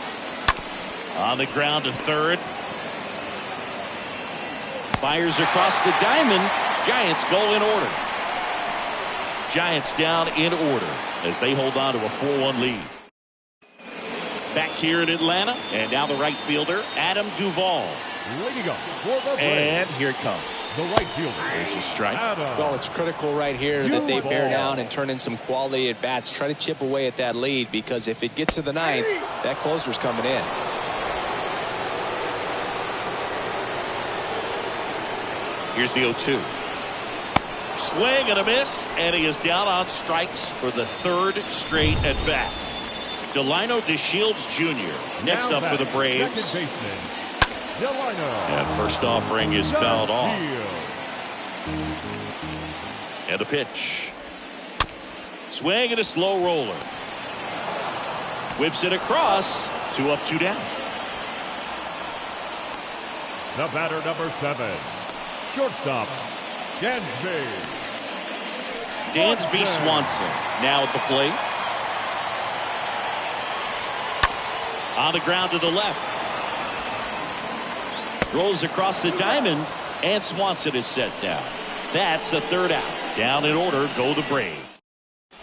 On the ground to third. Fires across the diamond. Giants go in order. Giants down in order as they hold on to a 4-1 lead. Back here in Atlanta, and now the right fielder, Adam Duvall. Leading up for the Braves, And here it comes. the right fielder. There's a strike. Well, it's critical right here that they bear down and turn in some quality at bats. Try to chip away at that lead, because if it gets to the ninth, that closer's coming in. Here's the 0-2. Swing and a miss, and he is down on strikes for the third straight at bat. Delino DeShields Jr. next Now up for the Braves. Second baseman, Delino. And first offering is fouled off. And a pitch. Swing and a slow roller. Whips it across. 2 up, 2 down. The batter, number 7, shortstop, Dansby. Dansby Swanson now at the plate. On the ground to the left. Rolls across the diamond, and Swanson is set down. That's the third out. Down in order go the Braves.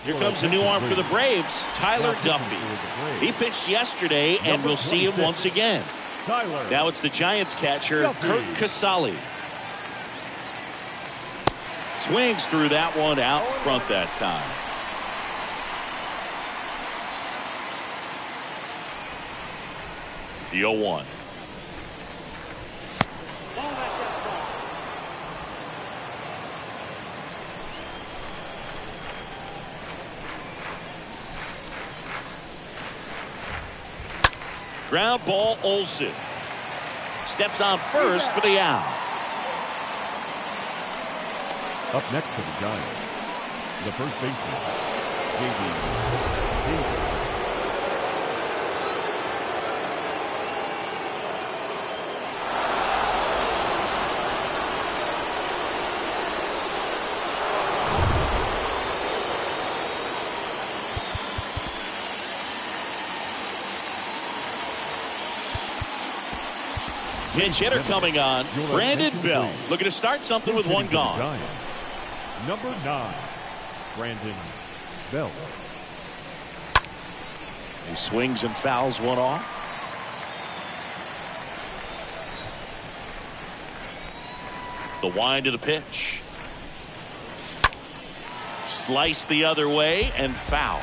Here comes a new arm for the Braves, Tyler Duffy. He pitched yesterday, and we'll see him once again. Tyler. Now it's the Giants catcher, Kurt Casale. Swings through that one out front that time. The 0-1. Ground ball, Olsen. Steps on first for the out. Up next for the Giants, the first baseman, J.D. Davis. Pinch hitter coming on, Brandon Belt. Looking to start something with one gone. Giants, number 9, Brandon Belt. He swings and fouls one off. The wind of the pitch. Slice the other way and foul.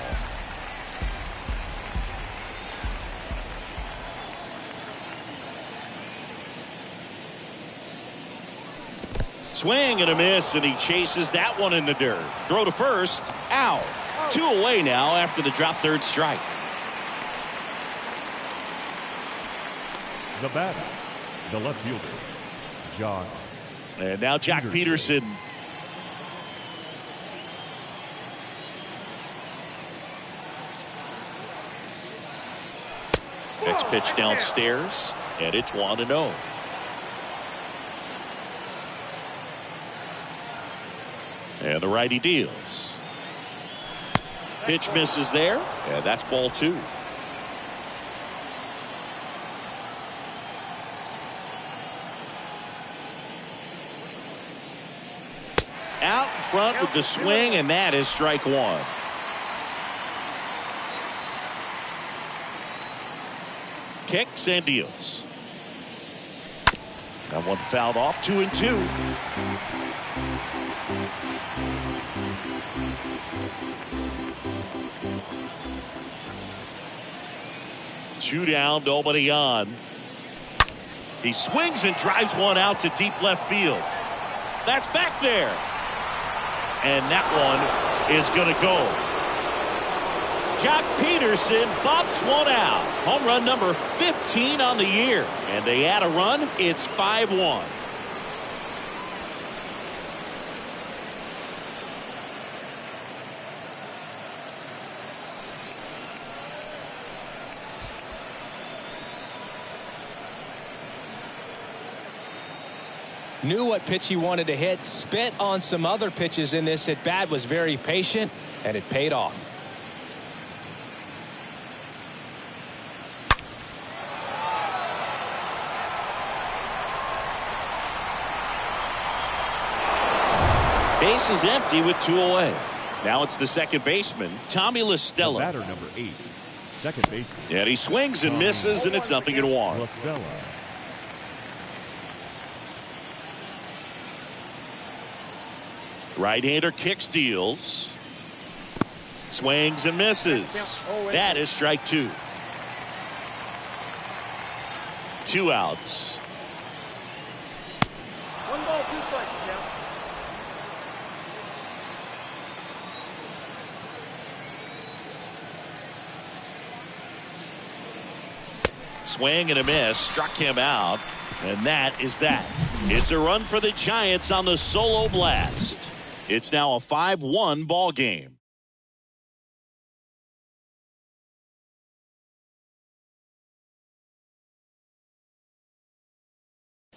Swing and a miss, and he chases that one in the dirt. Throw to first. Out. 2 away now after the drop third strike. The batter, the left fielder, Joc. And now Joc Pederson. Next pitch downstairs, and it's 1-0. And the righty deals. Pitch misses there, and that's ball 2. Out in front with the swing, and that is strike 1. Kicks and deals. That one fouled off. 2-2. Two down, nobody on. He swings and drives one out to deep left field. That's back there. And that one is going to go. Joc Pederson bops one out. Home run number 15 on the year. And they add a run. It's 5-1. Knew what pitch he wanted to hit, spit on some other pitches in this at bat, was very patient, and it paid off. Base is empty with 2 away. Now it's the second baseman, Tommy La Stella. Batter number 8, second baseman. And he swings and misses, and it's 0-1. La Stella. Right-hander kicks, deals. Swings and misses. That is strike 2. 2 outs. 1 ball, 2 strikes, yeah. Swing and a miss, struck him out, and that is that. It's a run for the Giants on the solo blast. It's now a 5-1 ball game.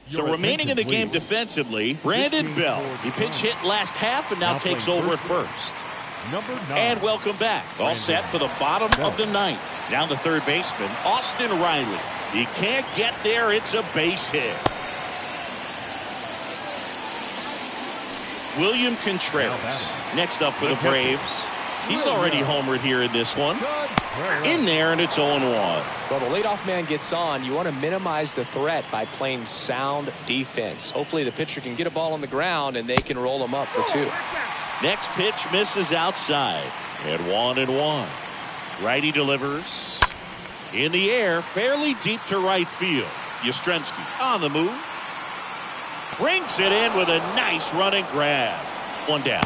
So remaining in the game defensively, Brandon Bell. He pinch hit last half and now takes over at first. Number 9. And welcome back. All set for the bottom of the ninth. Down the third baseman, Austin Riley. He can't get there. It's a base hit. William Contreras next up for the Braves. He's already homered here in this one. In there, and it's 0-1. Well, the leadoff man gets on. You want to minimize the threat by playing sound defense. Hopefully the pitcher can get a ball on the ground and they can roll him up for 2. Next pitch misses outside. At 1-1. Righty delivers. In the air, fairly deep to right field. Yastrzemski on the move. Brings it in with a nice running grab. 1 down.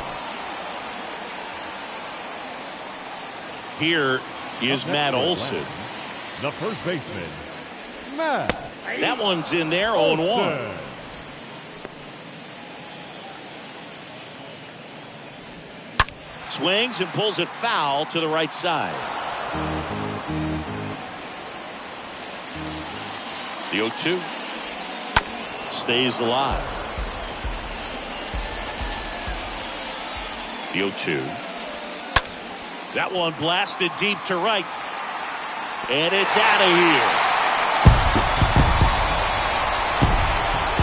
Here is Matt Olson. The first baseman, Matt. That one's in there, 0-1. Swings and pulls it foul to the right side. The 0-2 stays alive. The 0-2. That one blasted deep to right. And it's out of here.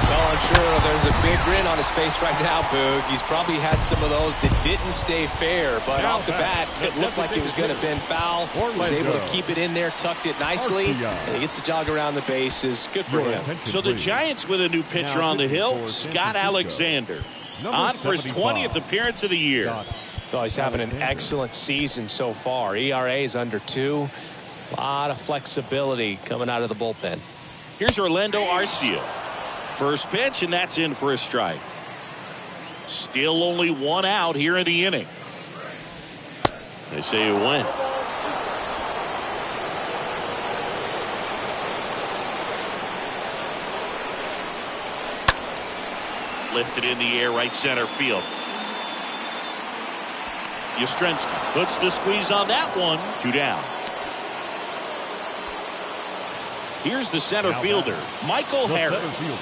Well, I'm sure there's a big grin on his face right now, Boog. He's probably had some of those that didn't stay fair, but off the bat, it looked like it was going to bend foul. Was able to keep it in there, tucked it nicely, and he gets the jog around the bases. Good for him. So the Giants with a new pitcher on the hill, Scott Alexander, on for his 20th appearance of the year. Oh, he's having an excellent season so far. ERA is under 2. A lot of flexibility coming out of the bullpen. Here's Orlando Arcia. First pitch, and that's in for a strike. Still only 1 out here in the inning. They say it went. Lifted in the air, right center field. Yastrzemski puts the squeeze on that one. 2 down. Here's the center fielder, Michael Harris.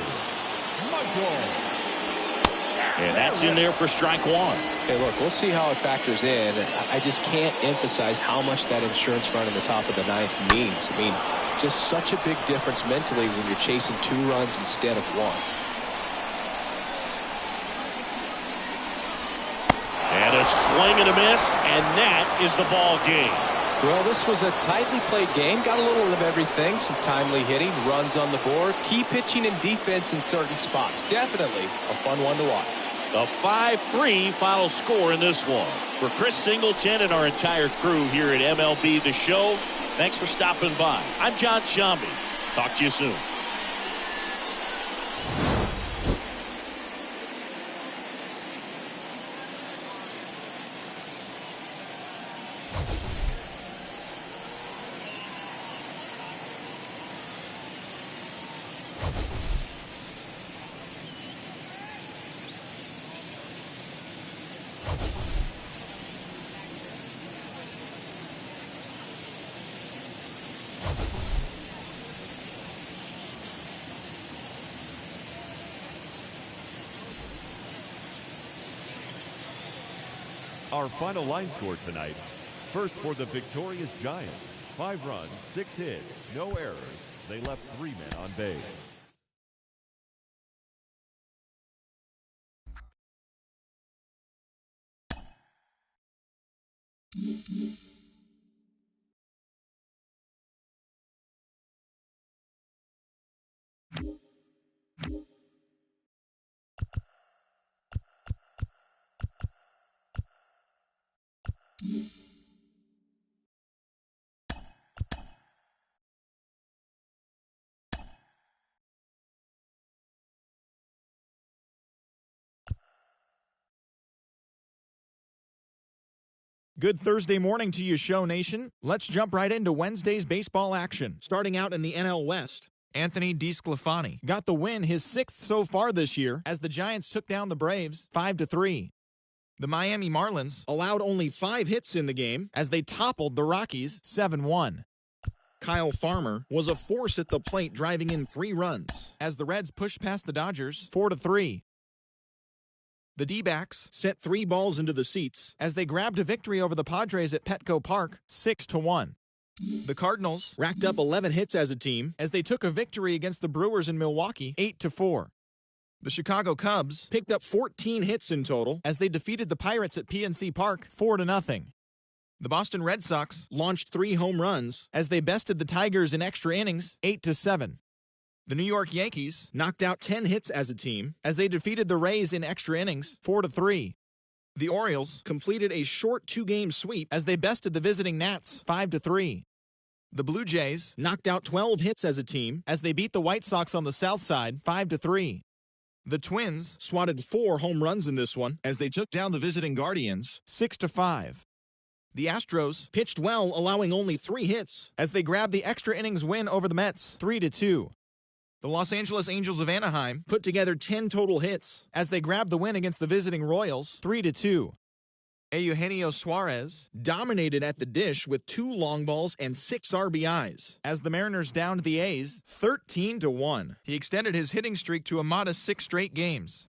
And that's in there for strike 1. Hey, look, we'll see how it factors in. I just can't emphasize how much that insurance run in the top of the ninth means. I mean, just such a big difference mentally when you're chasing 2 runs instead of 1. And a swing and a miss, and that is the ball game. Well, this was a tightly played game. Got a little of everything. Some timely hitting, runs on the board, key pitching and defense in certain spots. Definitely a fun one to watch. A 5-3 final score in this one. For Chris Singleton and our entire crew here at MLB The Show, thanks for stopping by. I'm John Sciambi. Talk to you soon. Our final line score tonight. First for the victorious Giants. 5 runs, 6 hits, no errors. They left 3 men on base. Good Thursday morning to you, Show Nation. Let's jump right into Wednesday's baseball action. Starting out in the NL West, Anthony DeSclafani got the win, his 6th so far this year, as the Giants took down the Braves 5-3. The Miami Marlins allowed only 5 hits in the game as they toppled the Rockies 7-1. Kyle Farmer was a force at the plate, driving in 3 runs as the Reds pushed past the Dodgers 4-3. The D-backs sent 3 balls into the seats as they grabbed a victory over the Padres at Petco Park 6-1. The Cardinals racked up 11 hits as a team as they took a victory against the Brewers in Milwaukee 8-4. The Chicago Cubs picked up 14 hits in total as they defeated the Pirates at PNC Park 4-0. The Boston Red Sox launched 3 home runs as they bested the Tigers in extra innings 8-7. The New York Yankees knocked out 10 hits as a team as they defeated the Rays in extra innings 4-3. The Orioles completed a short 2-game sweep as they bested the visiting Nats 5-3. The Blue Jays knocked out 12 hits as a team as they beat the White Sox on the South Side 5-3. The Twins swatted 4 home runs in this one as they took down the visiting Guardians 6-5. The Astros pitched well, allowing only 3 hits as they grabbed the extra innings win over the Mets 3-2. The Los Angeles Angels of Anaheim put together 10 total hits as they grabbed the win against the visiting Royals 3-2. Eugenio Suarez dominated at the dish with 2 long balls and 6 RBIs as the Mariners downed the A's 13-1. He extended his hitting streak to a modest 6 straight games.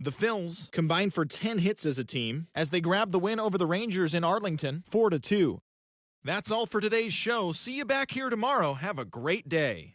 The Phils combined for 10 hits as a team as they grabbed the win over the Rangers in Arlington 4-2. That's all for today's show. See you back here tomorrow. Have a great day.